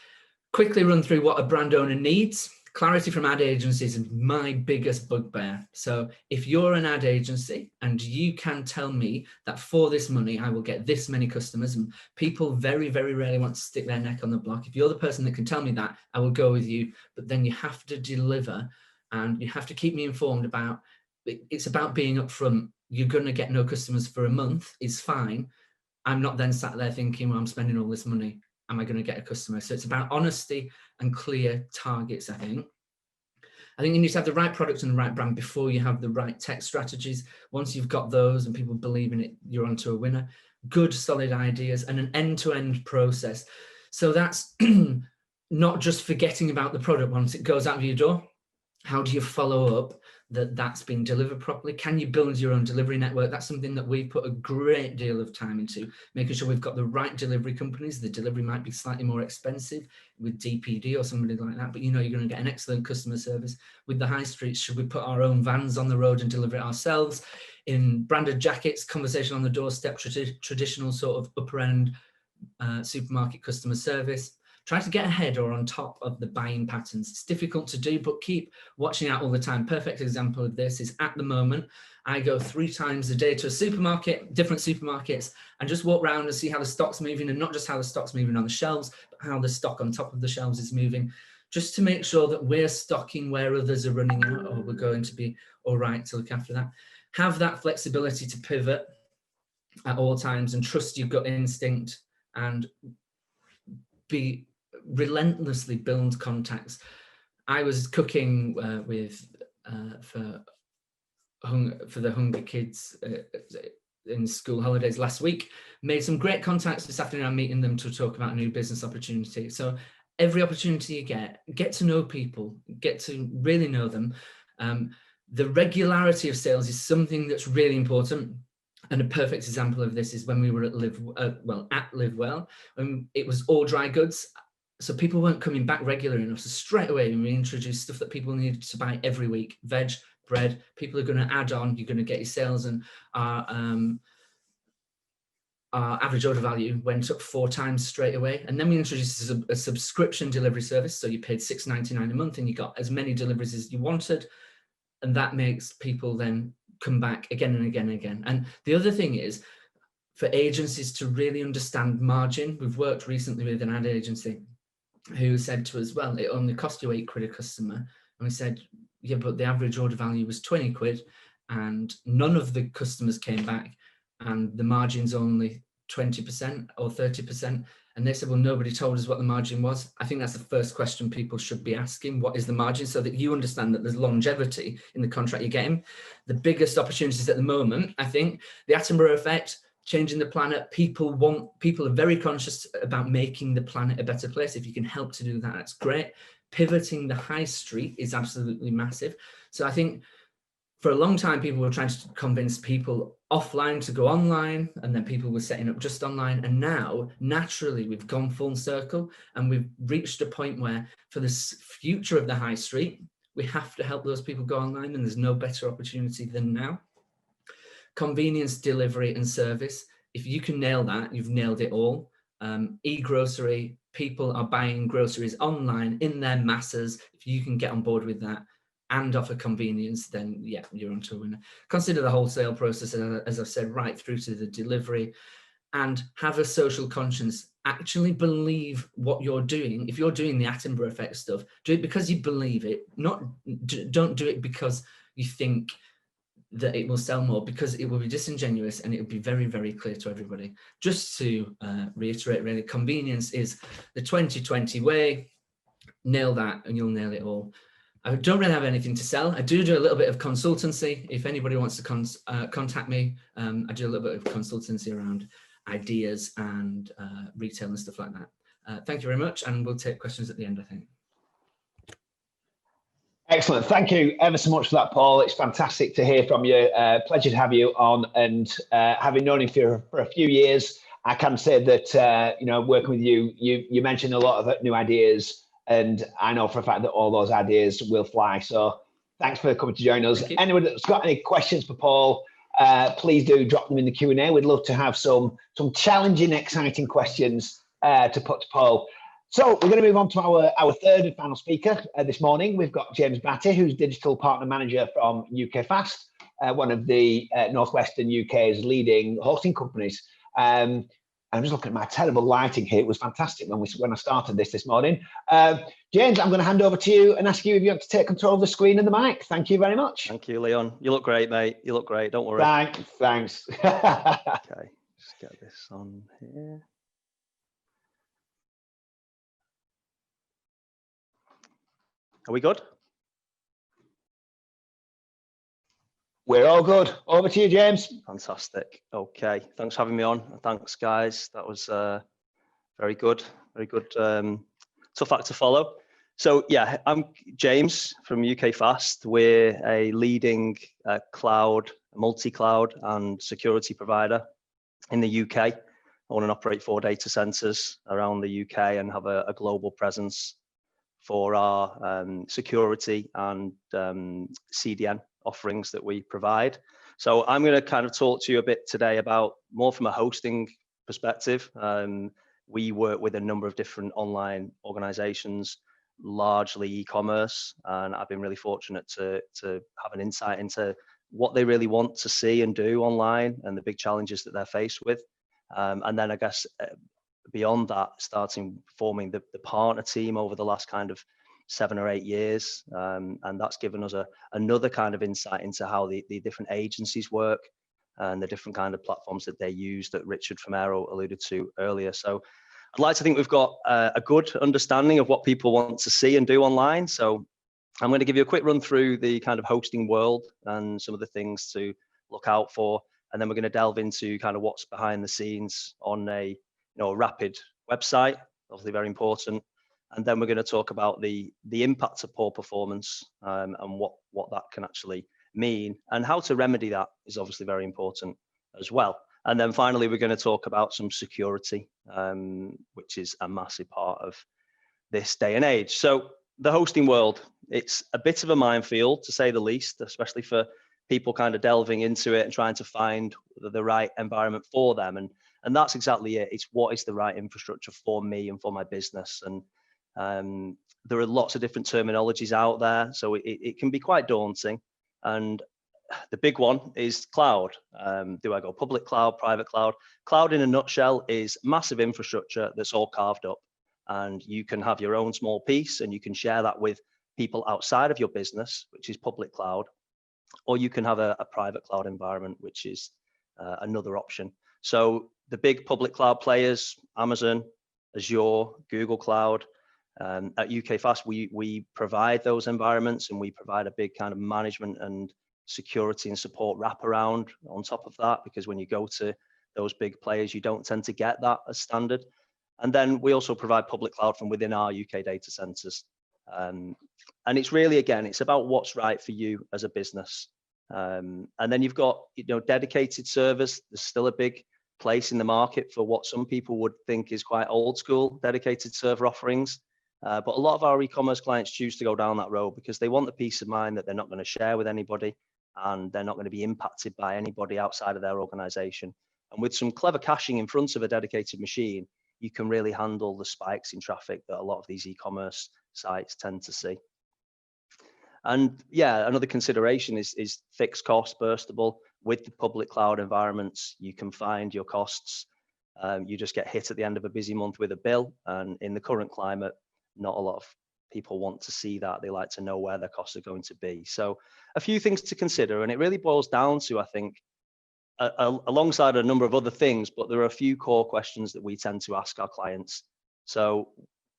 Quickly run through what a brand owner needs. Clarity from ad agencies is my biggest bugbear. So if you're an ad agency and you can tell me that for this money, I will get this many customers, and people very, very rarely want to stick their neck on the block. If you're the person that can tell me that, I will go with you, but then you have to deliver and you have to keep me informed about, it's about being upfront. You're going to get no customers for a month is fine. I'm not then sat there thinking, well, I'm spending all this money. Am I going to get a customer? So it's about honesty and clear targets, I think. I think you need to have the right product and the right brand before you have the right tech strategies. Once you've got those and people believe in it, you're onto a winner. Good, solid ideas and an end-to-end process. So that's not just forgetting about the product once it goes out of your door. How do you follow up that that's been delivered properly? Can you build your own delivery network? That's something that we've put a great deal of time into, making sure we've got the right delivery companies. The delivery might be slightly more expensive with DPD or somebody like that, but you know you're going to get an excellent customer service. With the high streets, should we put our own vans on the road and deliver it ourselves? In branded jackets, conversation on the doorstep, traditional sort of upper end supermarket customer service. Try to get ahead or on top of the buying patterns. It's difficult to do, but keep watching out all the time. Perfect example of this is at the moment, I go 3 times a day to a supermarket, different supermarkets, and just walk around and see how the stock's moving, and not just how the stock's moving on the shelves, but how the stock on top of the shelves is moving, just to make sure that we're stocking where others are running out, or we're going to be all right to look after that. Have that flexibility to pivot at all times and trust your gut instinct and be relentlessly build contacts. I was cooking for the Hungry Kids in school holidays last week. Made some great contacts this afternoon. I'm meeting them to talk about a new business opportunity. So every opportunity you get to know people, get to really know them. The regularity of sales is something that's really important. And a perfect example of this is when we were at Live Well, when it was all dry goods. So people weren't coming back regularly enough. So straight away, we introduced stuff that people needed to buy every week: veg, bread. People are going to add on. You're going to get your sales, and our average order value went up 4 times straight away. And then we introduced a subscription delivery service. So you paid $6.99 a month, and you got as many deliveries as you wanted, and that makes people then come back again and again and again. And the other thing is, for agencies to really understand margin. We've worked recently with an ad agency who said to us, well, it only cost you £8 a customer. And we said, yeah, but the average order value was 20 quid and none of the customers came back, and the margin's only 20% or 30%. And they said, well, nobody told us what the margin was. I think that's the first question people should be asking. What is the margin? So that you understand that there's longevity in the contract you're getting. The biggest opportunities at the moment, I think, the Attenborough effect, changing the planet. People are very conscious about making the planet a better place. If you can help to do that, that's great. Pivoting the high street is absolutely massive. So I think for a long time, people were trying to convince people offline to go online, and then people were setting up just online. And now, naturally, we've gone full circle, and we've reached a point where for the future of the high street, we have to help those people go online, and there's no better opportunity than now. Convenience, delivery, and service. If you can nail that, you've nailed it all. E-grocery, people are buying groceries online in their masses. If you can get on board with that and offer convenience, then yeah, you're onto a winner. Consider the wholesale process, as I've said, right through to the delivery, and have a social conscience. Actually believe what you're doing. If you're doing the Attenborough effect stuff, do it because you believe it. Don't do it because you think that it will sell more, because it will be disingenuous and it will be very, very clear to everybody. Just to reiterate, really, convenience is the 2020 way. Nail that and you'll nail it all. I don't really have anything to sell. I do a little bit of consultancy. If anybody wants to contact me, I do a little bit of consultancy around ideas and retail and stuff like that. Thank you very much, and we'll take questions at the end, I think. Excellent. Thank you ever so much for that, Paul. It's fantastic to hear from you. Pleasure to have you on, and having known him for a few years, I can say that, working with you, you mentioned a lot of new ideas, and I know for a fact that all those ideas will fly. So thanks for coming to join us. Anyone that's got any questions for Paul, please do drop them in the Q&A. We'd love to have some challenging, exciting questions to put to poll. So we're going to move on to our third and final speaker this morning. We've got James Batty, who's Digital Partner Manager from UK Fast, one of the Northwestern UK's leading hosting companies. I'm just looking at my terrible lighting here. It was fantastic when I started this morning. James, I'm going to hand over to you and ask you if you want to take control of the screen and the mic. Thank you very much. Thank you, Leon. You look great, mate. You look great. Don't worry. Thanks. Okay, just get this on here. Are we good? We're all good. Over to you, James. Fantastic. Okay, thanks for having me on. Thanks, guys. That was very good. Very good. Tough act to follow. So yeah, I'm James from UK Fast. We're a leading cloud, multi-cloud and security provider in the UK. I own and operate 4 data centers around the UK and have a global presence for our security and CDN offerings that we provide. So I'm going to kind of talk to you a bit today about more from a hosting perspective. We work with a number of different online organizations, largely e-commerce, and I've been really fortunate to have an insight into what they really want to see and do online and the big challenges that they're faced with. And then I guess beyond that, forming the partner team over the last kind of 7 or 8 years. And that's given us another kind of insight into how the different agencies work and the different kind of platforms that they use that Richard Famero alluded to earlier. So I'd like to think we've got a good understanding of what people want to see and do online. So I'm going to give you a quick run through the kind of hosting world and some of the things to look out for. And then we're going to delve into kind of what's behind the scenes on a rapid website, obviously very important. And then we're going to talk about the impact of poor performance and what that can actually mean, and how to remedy that is obviously very important as well. And then finally, we're going to talk about some security, which is a massive part of this day and age. So the hosting world, it's a bit of a minefield, to say the least, especially for people kind of delving into it and trying to find the right environment for them. And that's exactly it. It's what is the right infrastructure for me and for my business. And there are lots of different terminologies out there, so it can be quite daunting. And the big one is cloud. Do I go public cloud, private cloud? Cloud in a nutshell is massive infrastructure that's all carved up, and you can have your own small piece and you can share that with people outside of your business, which is public cloud, or you can have a private cloud environment, which is another option. So the big public cloud players, Amazon, Azure, Google Cloud. At UK Fast, we provide those environments, and we provide a big kind of management and security and support wraparound on top of that, because when you go to those big players, you don't tend to get that as standard. And then we also provide public cloud from within our UK data centers. And it's really, again, it's about what's right for you as a business. And then you've got, dedicated servers. There's still a big place in the market for what some people would think is quite old school dedicated server offerings. But a lot of our e-commerce clients choose to go down that road because they want the peace of mind that they're not going to share with anybody, and they're not going to be impacted by anybody outside of their organization. And with some clever caching in front of a dedicated machine, you can really handle the spikes in traffic that a lot of these e-commerce sites tend to see. And yeah, another consideration is fixed cost, burstable. With the public cloud environments, you can find your costs. You just get hit at the end of a busy month with a bill. And in the current climate, not a lot of people want to see that. They like to know where their costs are going to be. So a few things to consider, and it really boils down to, I think, alongside a number of other things, but there are a few core questions that we tend to ask our clients. So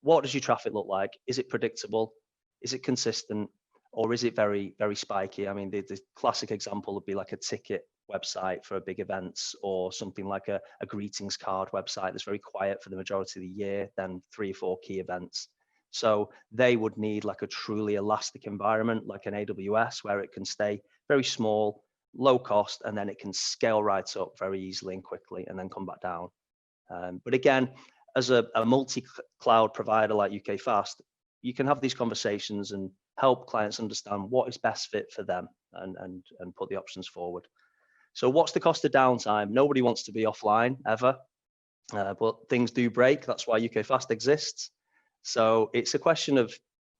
what does your traffic look like? Is it predictable? Is it consistent? Or is it very, very spiky? I mean, the classic example would be like a ticket website for a big events, or something like a greetings card website that's very quiet for the majority of the year, then 3 or 4 key events. So they would need like a truly elastic environment, like an AWS, where it can stay very small, low cost, and then it can scale right up very easily and quickly, and then come back down. But again, as a multi-cloud provider like UK Fast, you can have these conversations and help clients understand what is best fit for them, and put the options forward. So what's the cost of downtime? Nobody wants to be offline ever, but things do break. That's why UK Fast exists. So it's a question of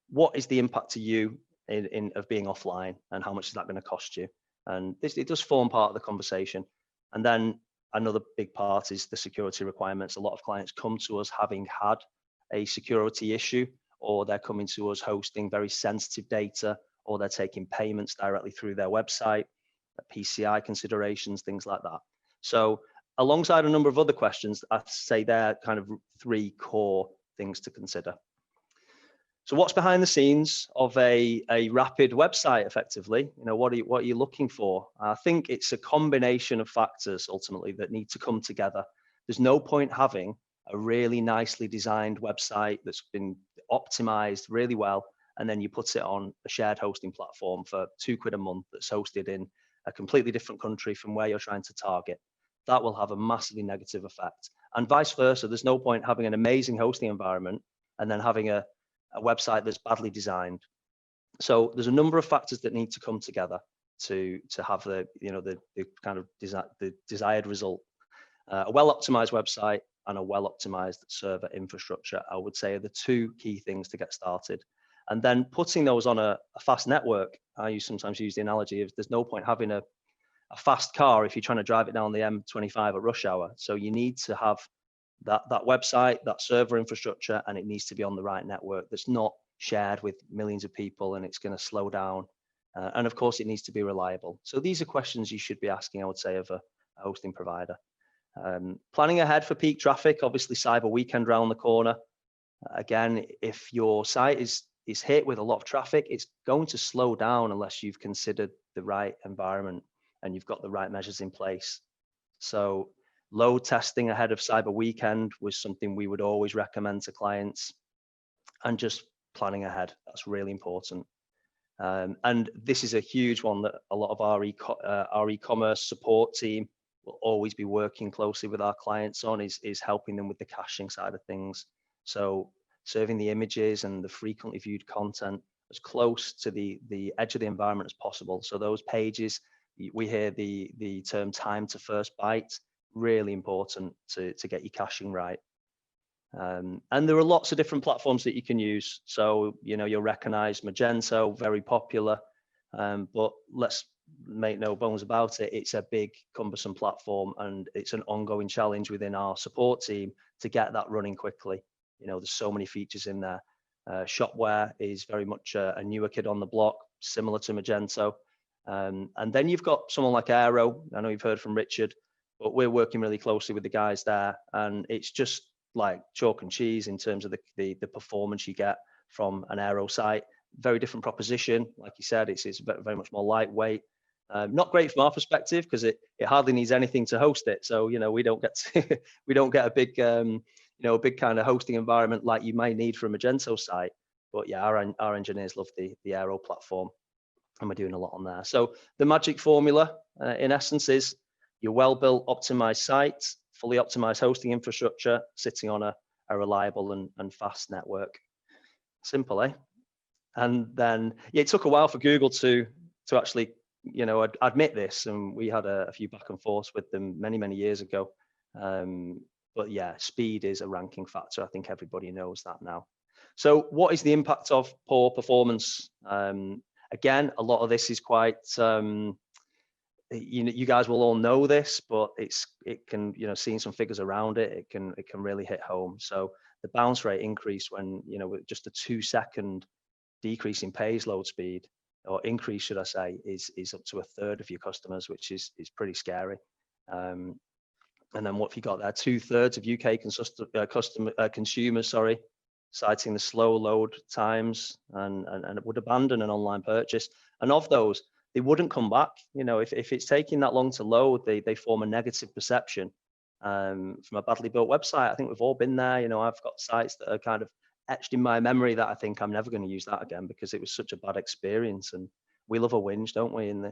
what is the impact to you of being offline, and how much is that going to cost you? And it does form part of the conversation. And then another big part is the security requirements. A lot of clients come to us having had a security issue, or they're coming to us hosting very sensitive data, or they're taking payments directly through their website, PCI considerations, things like that. So alongside a number of other questions, I'd say they're kind of 3 core things to consider. So what's behind the scenes of a rapid website effectively? What are you looking for? I think it's a combination of factors ultimately that need to come together. There's no point having a really nicely designed website that's been optimized really well, and then you put it on a shared hosting platform for £2 a month that's hosted in a completely different country from where you're trying to target. That will have a massively negative effect. And vice versa, there's no point having an amazing hosting environment and then having a website that's badly designed. So there's a number of factors that need to come together to have the kind of the desired result. A well-optimized website and a well-optimized server infrastructure, I would say, are the 2 key things to get started. And then putting those on a fast network. I sometimes use the analogy of there's no point having a fast car if you're trying to drive it down the M25 at rush hour. So you need to have that website, that server infrastructure, and it needs to be on the right network that's not shared with millions of people, and it's going to slow down. And of course, it needs to be reliable. So these are questions you should be asking, I would say, of a hosting provider. Planning ahead for peak traffic, obviously Cyber Weekend round the corner. Again, if your site is hit with a lot of traffic, it's going to slow down unless you've considered the right environment and you've got the right measures in place. So load testing ahead of Cyber Weekend was something we would always recommend to clients, and just planning ahead. That's really important. And this is a huge one that a lot of our e-commerce support team will always be working closely with our clients on, is helping them with the caching side of things. So serving the images and the frequently viewed content as close to the edge of the environment as possible. So those pages, we hear the term time to first byte, really important to get your caching right. And there are lots of different platforms that you can use. So, you'll recognize Magento, very popular, but let's make no bones about it. It's a big, cumbersome platform, and it's an ongoing challenge within our support team to get that running quickly. There's so many features in there. Shopware is very much a newer kid on the block, similar to Magento. And then you've got someone like Aero. I know you've heard from Richard, but we're working really closely with the guys there, and it's just like chalk and cheese in terms of the performance you get from an Aero site. Very different proposition, like you said. It's very much more lightweight. Not great from our perspective because it hardly needs anything to host it. So we don't get a big a big kind of hosting environment like you might need for a Magento site. But yeah, our engineers love the Aero platform, and we're doing a lot on there. So the magic formula, in essence, is your well-built, optimized site, fully optimized hosting infrastructure, sitting on a reliable and fast network. Simple, eh? And then it took a while for Google to actually admit this, and we had a few back and forths with them many years ago. But yeah, speed is a ranking factor. I think everybody knows that now. So what is the impact of poor performance? Again, a lot of this is quite, you guys will all know this, but it can, seeing some figures around it, it can really hit home. So the bounce rate increase when, with just a 2-second decrease in page load speed, or increase, should I say, is up to a third of your customers, which is pretty scary. And then what have you got there? 2/3 of UK consumers, citing the slow load times and would abandon an online purchase. And of those, they wouldn't come back. If it's taking that long to load, they form a negative perception from a badly built website. I think we've all been there. I've got sites that are kind of etched in my memory that I think I'm never going to use that again because it was such a bad experience. And we love a whinge, don't we? In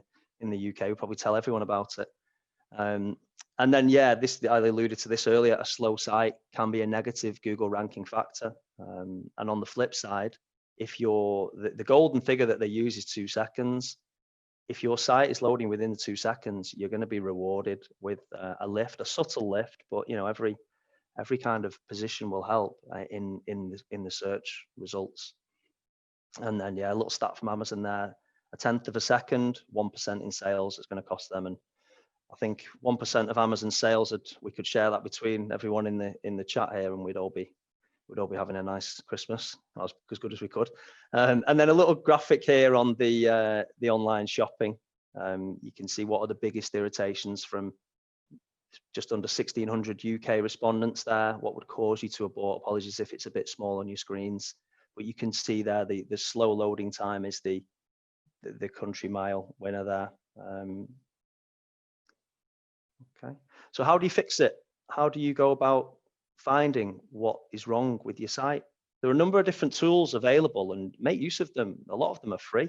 the UK, we probably tell everyone about it. And then, yeah, I alluded to this earlier, a slow site can be a negative Google ranking factor. And on the flip side, if the golden figure that they use is 2 seconds, if your site is loading within 2 seconds, you're going to be rewarded with a lift, a subtle lift, but every kind of position will help in the search results. And then a little stat from Amazon there: 1/10 of a second, 1% in sales is going to cost them. And I think 1% of Amazon sales, we could share that between everyone in the chat here, and we'd all be having a nice Christmas, as good as we could. And then a little graphic here on the online shopping. You can see what are the biggest irritations from just under 1,600 UK respondents there. What would cause you to abort? Apologies if it's a bit small on your screens, but you can see there the slow loading time is the country mile winner there. Okay, so how do you fix it? How do you go about finding what is wrong with your site? There are a number of different tools available, and make use of them. A lot of them are free.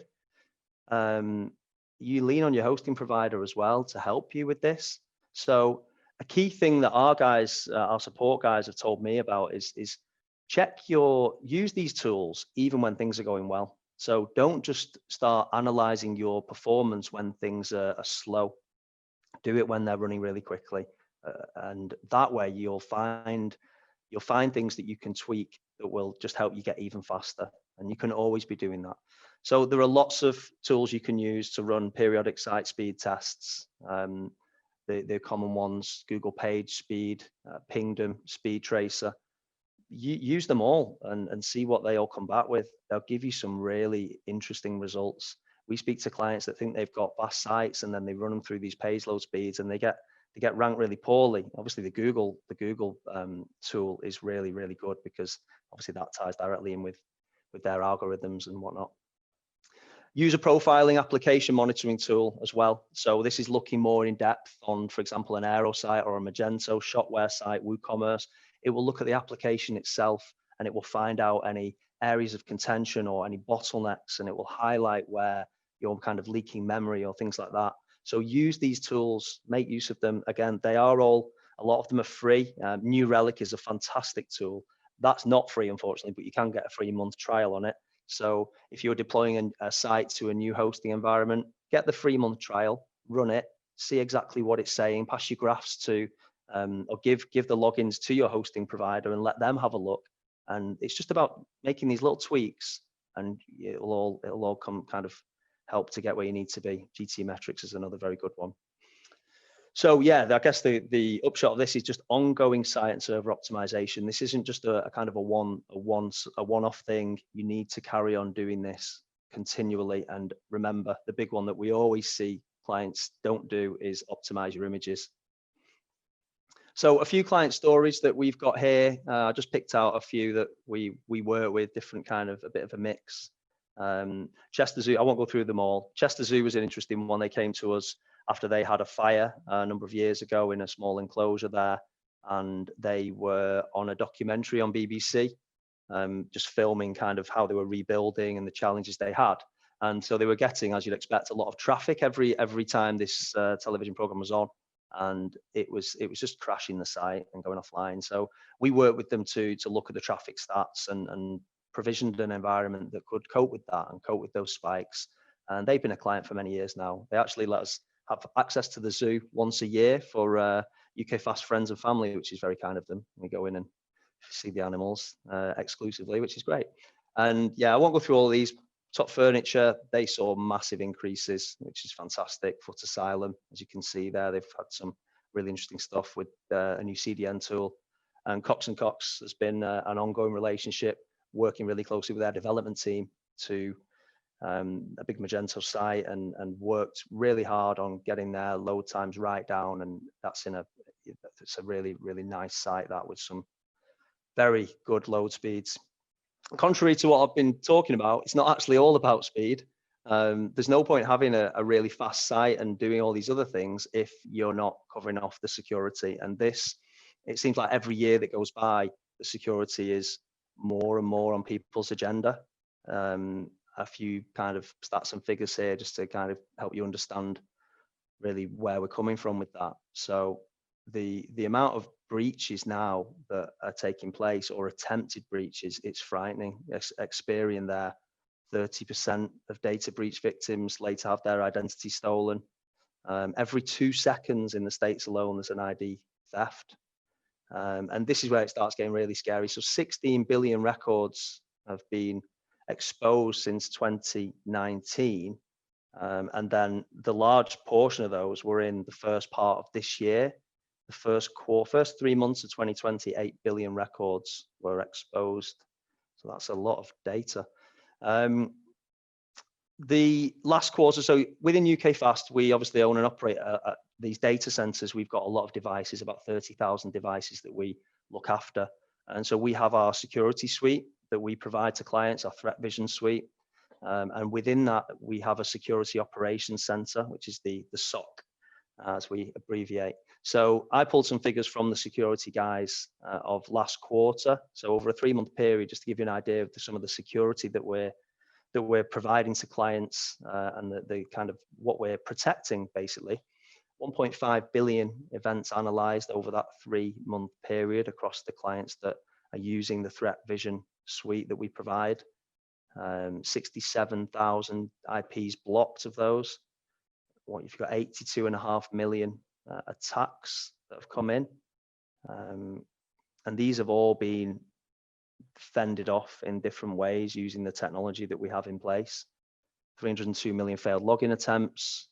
You lean on your hosting provider as well to help you with this. So a key thing that our support guys have told me about is use these tools even when things are going well. So don't just start analyzing your performance when things are slow. Do it when they're running really quickly, and that way you'll find things that you can tweak that will just help you get even faster. And you can always be doing that. So there are lots of tools you can use to run periodic site speed tests. The common ones: Google Page Speed, Pingdom, Speed Tracer. Use them all and see what they all come back with. They'll give you some really interesting results. We speak to clients that think they've got fast sites, and then they run them through these page load speeds, and they get ranked really poorly. Obviously, the Google tool is really, really good, because obviously that ties directly in with their algorithms and whatnot. User profiling application monitoring tool as well. So this is looking more in depth on, for example, an Aero site or a Magento shopware site, WooCommerce. It will look at the application itself, and it will find out any areas of contention or any bottlenecks, and it will highlight where you're kind of leaking memory or things like that. So use these tools, make use of them. Again, a lot of them are free. New Relic is a fantastic tool. That's not free, unfortunately, but you can get a 3-month trial on it. So if you're deploying a site to a new hosting environment, get the 3-month trial, run it, see exactly what it's saying, pass your graphs to, or give the logins to your hosting provider and let them have a look. And it's just about making these little tweaks, and it'll all come kind of help to get where you need to be. GT metrics is another very good one. So yeah, I guess the upshot of this is just ongoing site and server optimization. This isn't just a kind of a one-off thing. You need to carry on doing this continually. And remember, the big one that we always see clients don't do is optimize your images. So a few client stories that we've got here. I just picked out a few that we work with, different kind of a bit of a mix. Chester Zoo, I won't go through them all. Chester Zoo was an interesting one. They came to us after they had a fire a number of years ago in a small enclosure there, and they were on a documentary on BBC, just filming kind of how they were rebuilding and the challenges they had. And so they were getting, as you'd expect, a lot of traffic every time this television program was on, and it was just crashing the site and going offline. So we worked with them to look at the traffic stats and provisioned an environment that could cope with that and cope with those spikes. And they've been a client for many years now. They actually let us have access to the zoo once a year for UK Fast friends and family, which is very kind of them. We go in and see the animals exclusively, which is great. And yeah, I won't go through all of these. Top Furniture, they saw massive increases, which is fantastic. Foot Asylum, as you can see there, they've had some really interesting stuff with a new CDN tool. And Cox & Cox has been an ongoing relationship, working really closely with their development team to a big Magento site, and worked really hard on getting their load times right down. And it's a really, really nice site that with some very good load speeds. Contrary to what I've been talking about, it's not actually all about speed. There's no point having a really fast site and doing all these other things if you're not covering off the security. And it seems like every year that goes by, the security is more and more on people's agenda. A few kind of stats and figures here just to kind of help you understand really where we're coming from with that. So the amount of breaches now that are taking place, or attempted breaches, it's frightening. Experian there 30% of data breach victims later have their identity stolen. Every 2 seconds in the States alone, there's an ID theft. And this is where it starts getting really scary. So 16 billion records have been exposed since 2019. And then the large portion of those were in the first part of this year. The first 3 months of 2020, 8 billion records were exposed. So that's a lot of data. The last quarter, so within UK Fast, we obviously own and operate these data centers. We've got a lot of devices, about 30,000 devices that we look after. And so we have our security suite that we provide to clients, our threat vision suite. And within that, we have a security operations center, which is the SOC, as we abbreviate. So I pulled some figures from the security guys of last quarter. So over a 3-month period, just to give you an idea of some of the security that we're providing to clients and the kind of what we're protecting, basically. 1.5 billion events analyzed over that 3-month period across the clients that are using the threat vision suite that we provide. 67,000 IPs blocked of those. You've got 82.5 million attacks that have come in. And these have all been fended off in different ways using the technology that we have in place. 302 million failed login attempts.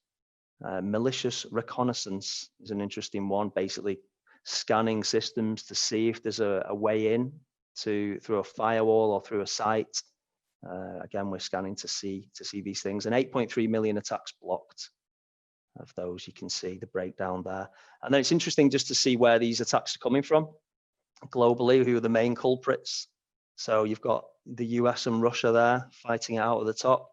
Malicious reconnaissance is an interesting one, basically scanning systems to see if there's a way in through a firewall or through a site. Again, we're scanning to see these things, and 8.3 million attacks blocked. Of those, you can see the breakdown there. And then it's interesting just to see where these attacks are coming from globally, who are the main culprits. So you've got the US and Russia there fighting it out at the top.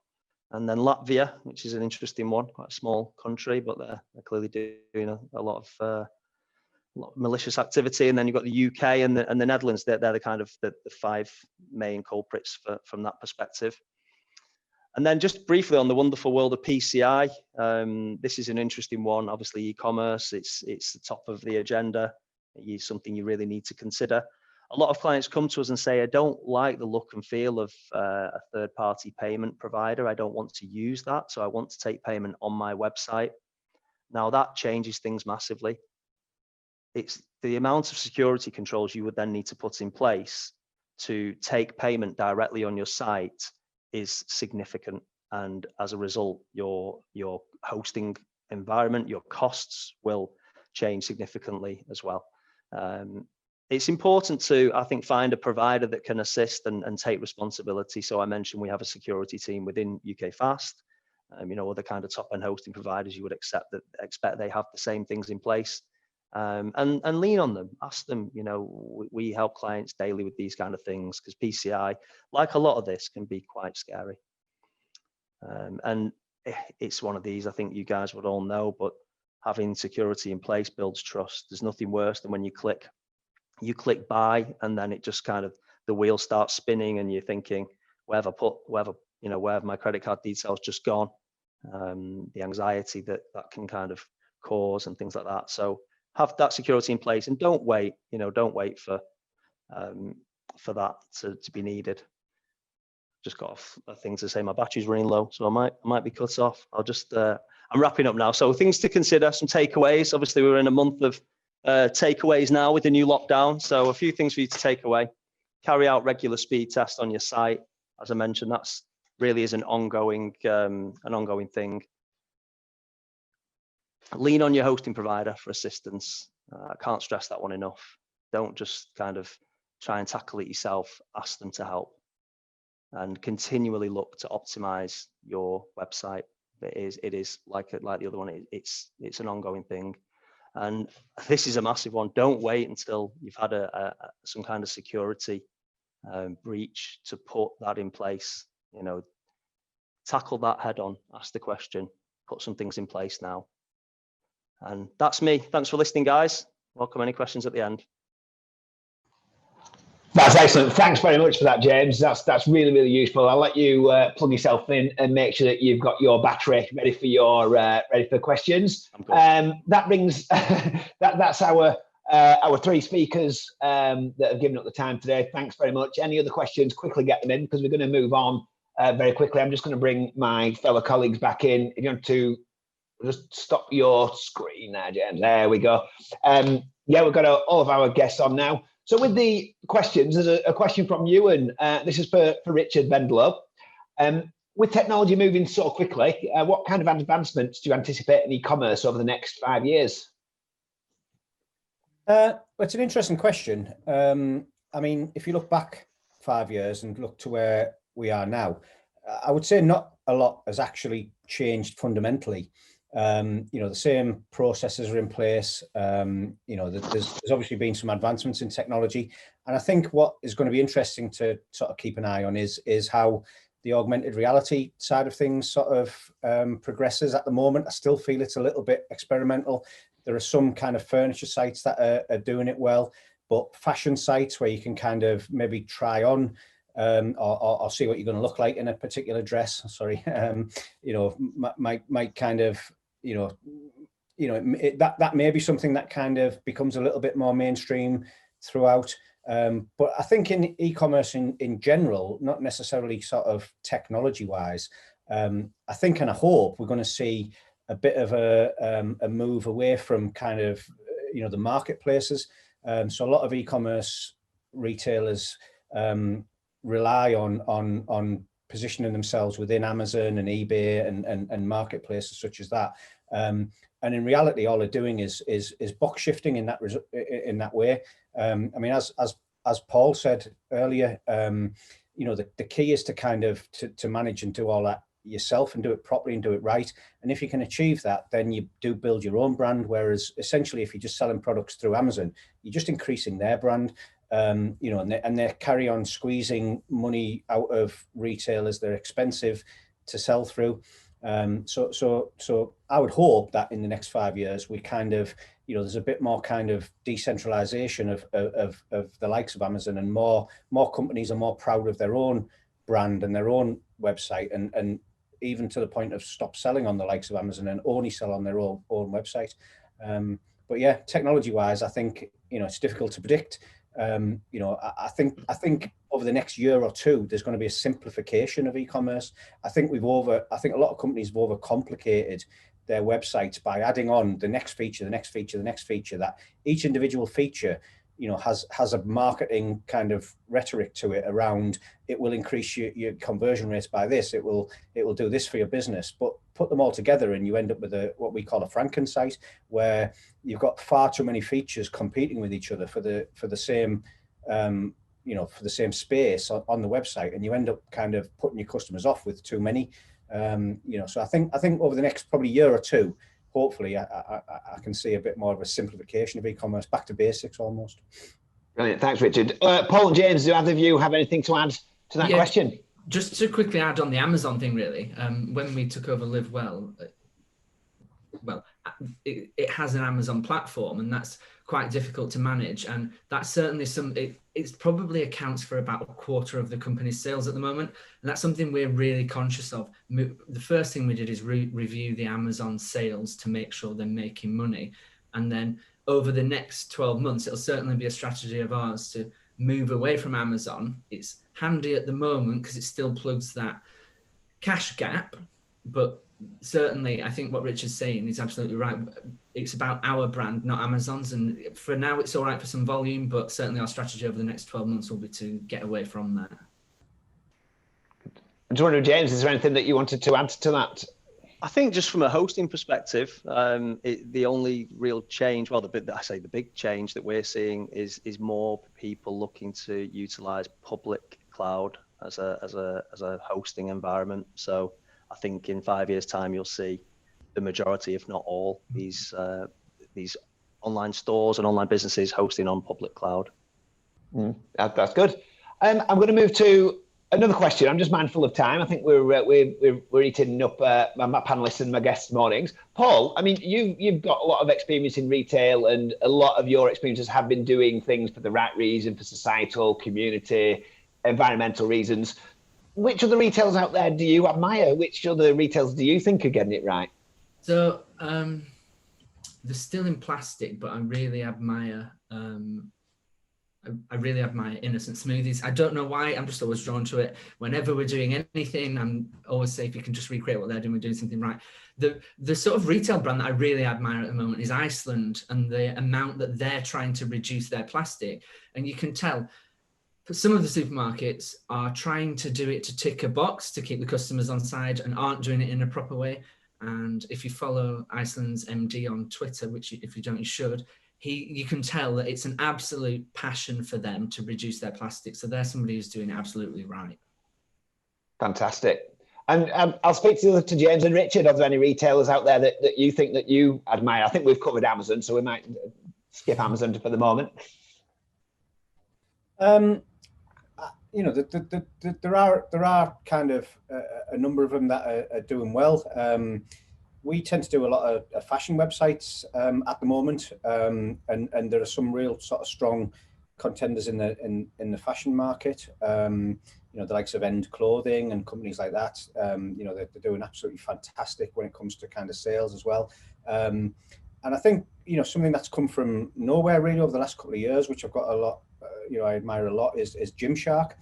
And then Latvia, which is an interesting one, quite a small country, but they're clearly doing a lot of malicious activity. And then you've got the UK and the Netherlands. They're the kind of the 5 main culprits from that perspective. And then just briefly on the wonderful world of PCI, this is an interesting one. Obviously, e-commerce, it's the top of the agenda. It's something you really need to consider. A lot of clients come to us and say, I don't like the look and feel of a third-party payment provider. I don't want to use that. So I want to take payment on my website. Now that changes things massively. It's the amount of security controls you would then need to put in place to take payment directly on your site is significant, and as a result, your hosting environment, your costs will change significantly as well. It's important to, I think, find a provider that can assist and take responsibility. So I mentioned we have a security team within UK Fast. Other kind of top-end hosting providers you would expect they have the same things in place, and lean on them. Ask them. We help clients daily with these kind of things because PCI, like a lot of this, can be quite scary. And it's one of these, I think you guys would all know, but having security in place builds trust. There's nothing worse than when you click buy and then it just kind of, the wheel starts spinning and you're thinking, where have my credit card details just gone? The anxiety that can kind of cause and things like that. So have that security in place and don't wait for that to be needed. Just got a thing to say, my battery's running low, so I might be cut off. I'm wrapping up now. So things to consider, some takeaways. Obviously, we're in a month of takeaways now with the new lockdown. So a few things for you to take away. Carry out regular speed tests on your site. As I mentioned, that's really is an ongoing thing. Lean on your hosting provider for assistance. I can't stress that one enough. Don't just kind of try and tackle it yourself. Ask them to help, and continually look to optimize your website. It is like the other one. It's an ongoing thing, and this is a massive one. Don't wait until you've had some kind of security breach to put that in place. Tackle that head on. Ask the question. Put some things in place now. And that's me. Thanks for listening, guys. Welcome any questions at the end. That's excellent. Thanks very much for that, James. That's really, really useful. I'll let you plug yourself in and make sure that you've got your battery ready for questions. That brings that's our 3 speakers that have given up the time today. Thanks very much. Any other questions? Quickly get them in because we're going to move on very quickly. I'm just going to bring my fellow colleagues back in. If you want to just stop your screen there, James. There we go. Yeah, we've got all of our guests on now. So with the questions, there's a question from Ewan. This is for Richard Vendlow. With technology moving so quickly, what kind of advancements do you anticipate in e-commerce over the next 5 years? It's an interesting question. I mean, if you look back 5 years and look to where we are now, I would say not a lot has actually changed fundamentally. The same processes are in place. There's obviously been some advancements in technology, and I think what is going to be interesting to sort of keep an eye on is how the augmented reality side of things sort of progresses. At the moment, I still feel it's a little bit experimental. There are some kind of furniture sites that are doing it well, but fashion sites where you can kind of maybe try on or see what you're going to look like in a particular dress. Sorry, might kind of that may be something that kind of becomes a little bit more mainstream throughout. But I think in e-commerce in general, not necessarily sort of technology wise, I think and I hope we're going to see a bit of a move away from kind of the marketplaces. So a lot of e-commerce retailers rely on positioning themselves within Amazon and eBay and marketplaces such as that. And in reality, all they're doing is box shifting in that way. I mean, as Paul said earlier, the key is to kind of to manage and do all that yourself and do it properly and do it right. And if you can achieve that, then you do build your own brand. Whereas essentially, if you're just selling products through Amazon, you're just increasing their brand. And they carry on squeezing money out of retailers. They're expensive to sell through. So I would hope that in the next 5 years, we kind of, there's a bit more kind of decentralization of the likes of Amazon, and more companies are more proud of their own brand and their own website, and even to the point of stop selling on the likes of Amazon and only sell on their own website. But yeah, technology wise, I think, it's difficult to predict. I think over the next year or two, there's going to be a simplification of e-commerce. I think a lot of companies have overcomplicated their websites by adding on the next feature, that each individual feature, has a marketing kind of rhetoric to it around, it will increase your conversion rates by this, it will do this for your business. But put them all together and you end up with what we call a Franken-site, where you've got far too many features competing with each other for the same space on the website, and you end up kind of putting your customers off with too many. So I think over the next probably year or two, hopefully I can see a bit more of a simplification of e-commerce, back to basics almost. Brilliant, thanks, Richard. Paul and James, do either of you have anything to add to that question? Just to quickly add on the Amazon thing, really, when we took over LiveWell, it has an Amazon platform, and that's quite difficult to manage. And that's certainly it probably accounts for about a quarter of the company's sales at the moment. And that's something we're really conscious of. The first thing we did is review the Amazon sales to make sure they're making money. And then over the next 12 months, it'll certainly be a strategy of ours to move away from Amazon. It's handy at the moment because it still plugs that cash gap, but certainly I think what Richard's saying is absolutely right. It's about our brand, not Amazon's, and for now it's all right for some volume, but certainly our strategy over the next 12 months will be to get away from that. I just wonder, James, is there anything that you wanted to add to that? I think just from a hosting perspective, the only real change, the big change that we're seeing is more people looking to utilize public cloud as a hosting environment. So I think in 5 years' time, you'll see the majority, if not all, these online stores and online businesses hosting on public cloud. That's good. I'm going to move to another question. I'm just mindful of time. I think we're eating up my panelists and my guests' mornings. Paul, I mean, you've got a lot of experience in retail, and a lot of your experiences have been doing things for the right reason, for societal, community, environmental reasons. Which other retailers out there do you admire? Which other retailers do you think are getting it right? So they're still in plastic, but I really admire I really admire Innocent Smoothies. I don't know why, I'm just always drawn to it. Whenever we're doing anything, I'm always say if you can just recreate what they're doing, we're doing something right. The sort of retail brand that I really admire at the moment is Iceland, and the amount that they're trying to reduce their plastic. And you can tell some of the supermarkets are trying to do it to tick a box to keep the customers on side and aren't doing it in a proper way. And if you follow Iceland's MD on Twitter, which if you don't, you should, you can tell that it's an absolute passion for them to reduce their plastic. So they're somebody who's doing it absolutely right. Fantastic. And I'll speak to James and Richard. Are there any retailers out there that you think that you admire? I think we've covered Amazon, so we might skip Amazon for the moment. You know, there are kind of a number of them that are doing well. We tend to do a lot of fashion websites at the moment, and there are some real sort of strong contenders in the fashion market. You know, the likes of End Clothing and companies like that. You know, they're doing absolutely fantastic when it comes to kind of sales as well. And I think, you know, something that's come from nowhere really over the last couple of years, which I've got a lot, you know, I admire a lot, is Gymshark.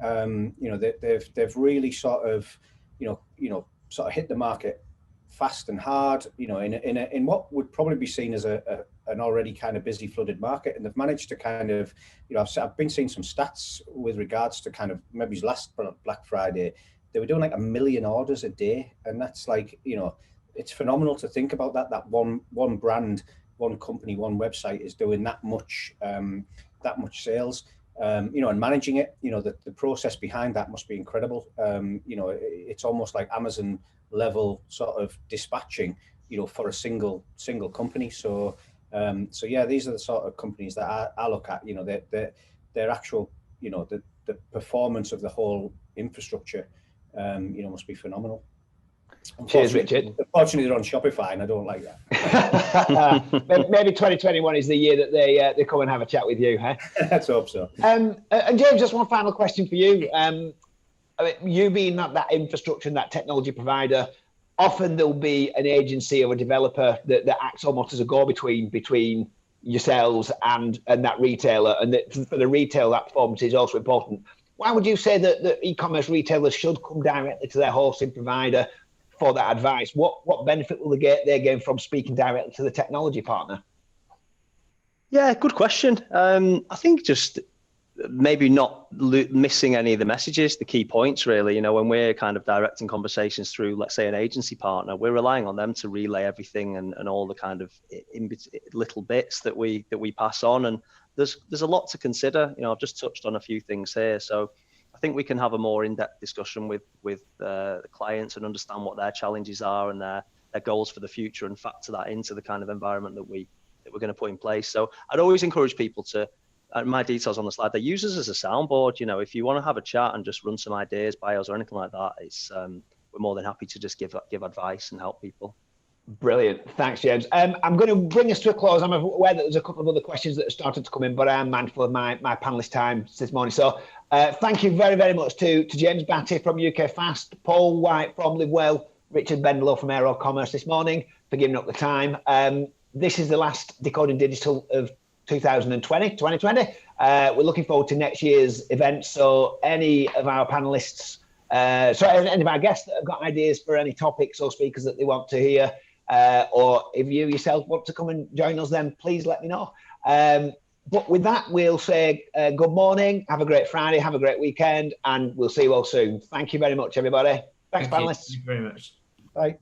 You know, they've really sort of, you know, sort of hit the market fast and hard, you know, in what would probably be seen as an already kind of busy, flooded market, and they've managed to kind of, you know, I've been seeing some stats with regards to kind of maybe last Black Friday, they were doing like 1 million orders a day, and that's like, you know, it's phenomenal to think about that one brand, one company, one website is doing that much sales. You know, and managing it, you know, the process behind that must be incredible. You know, it's almost like Amazon level sort of dispatching, you know, for a single company. So yeah, these are the sort of companies that I look at. You know, their actual, you know, the performance of the whole infrastructure, you know, must be phenomenal. Cheers, Richard. Unfortunately, they're on Shopify, and I don't like that. Maybe 2021 is the year that they come and have a chat with you, huh? Let's hope so. And James, just one final question for you. I mean, you being that infrastructure and that technology provider, often there'll be an agency or a developer that acts almost as a go-between yourselves and that retailer, and that for the retail, that performance is also important. Why would you say that e-commerce retailers should come directly to their hosting provider for that advice? What benefit will they gain from speaking directly to the technology partner? Yeah, good question. I think just maybe not missing any of the messages, the key points really. You know, when we're kind of directing conversations through, let's say, an agency partner, we're relying on them to relay everything and all the kind of little bits that we pass on. And there's a lot to consider. You know, I've just touched on a few things here. So I think we can have a more in-depth discussion with the clients and understand what their challenges are and their goals for the future, and factor that into the kind of environment that we're going to put in place. So I'd always encourage people to, my details on the slide, they use us as a soundboard. You know, if you want to have a chat and just run some ideas by us or anything like that, it's we're more than happy to just give advice and help people. Brilliant. Thanks, James. I'm going to bring us to a close. I'm aware that there's a couple of other questions that have started to come in, but I am mindful of my panelist time this morning. So thank you very, very much to James Batty from UK Fast, Paul White from Live Well, Richard Bendelow from Aero Commerce this morning for giving up the time. This is the last Decoding Digital of 2020. We're looking forward to next year's event. So any of our panelists, any of our guests that have got ideas for any topics or speakers that they want to hear, or if you yourself want to come and join us, then please let me know. But with that, we'll say good morning, have a great Friday, have a great weekend, and we'll see you all soon. Thank you very much, everybody. Thanks, panelists. Thank you very much. Bye.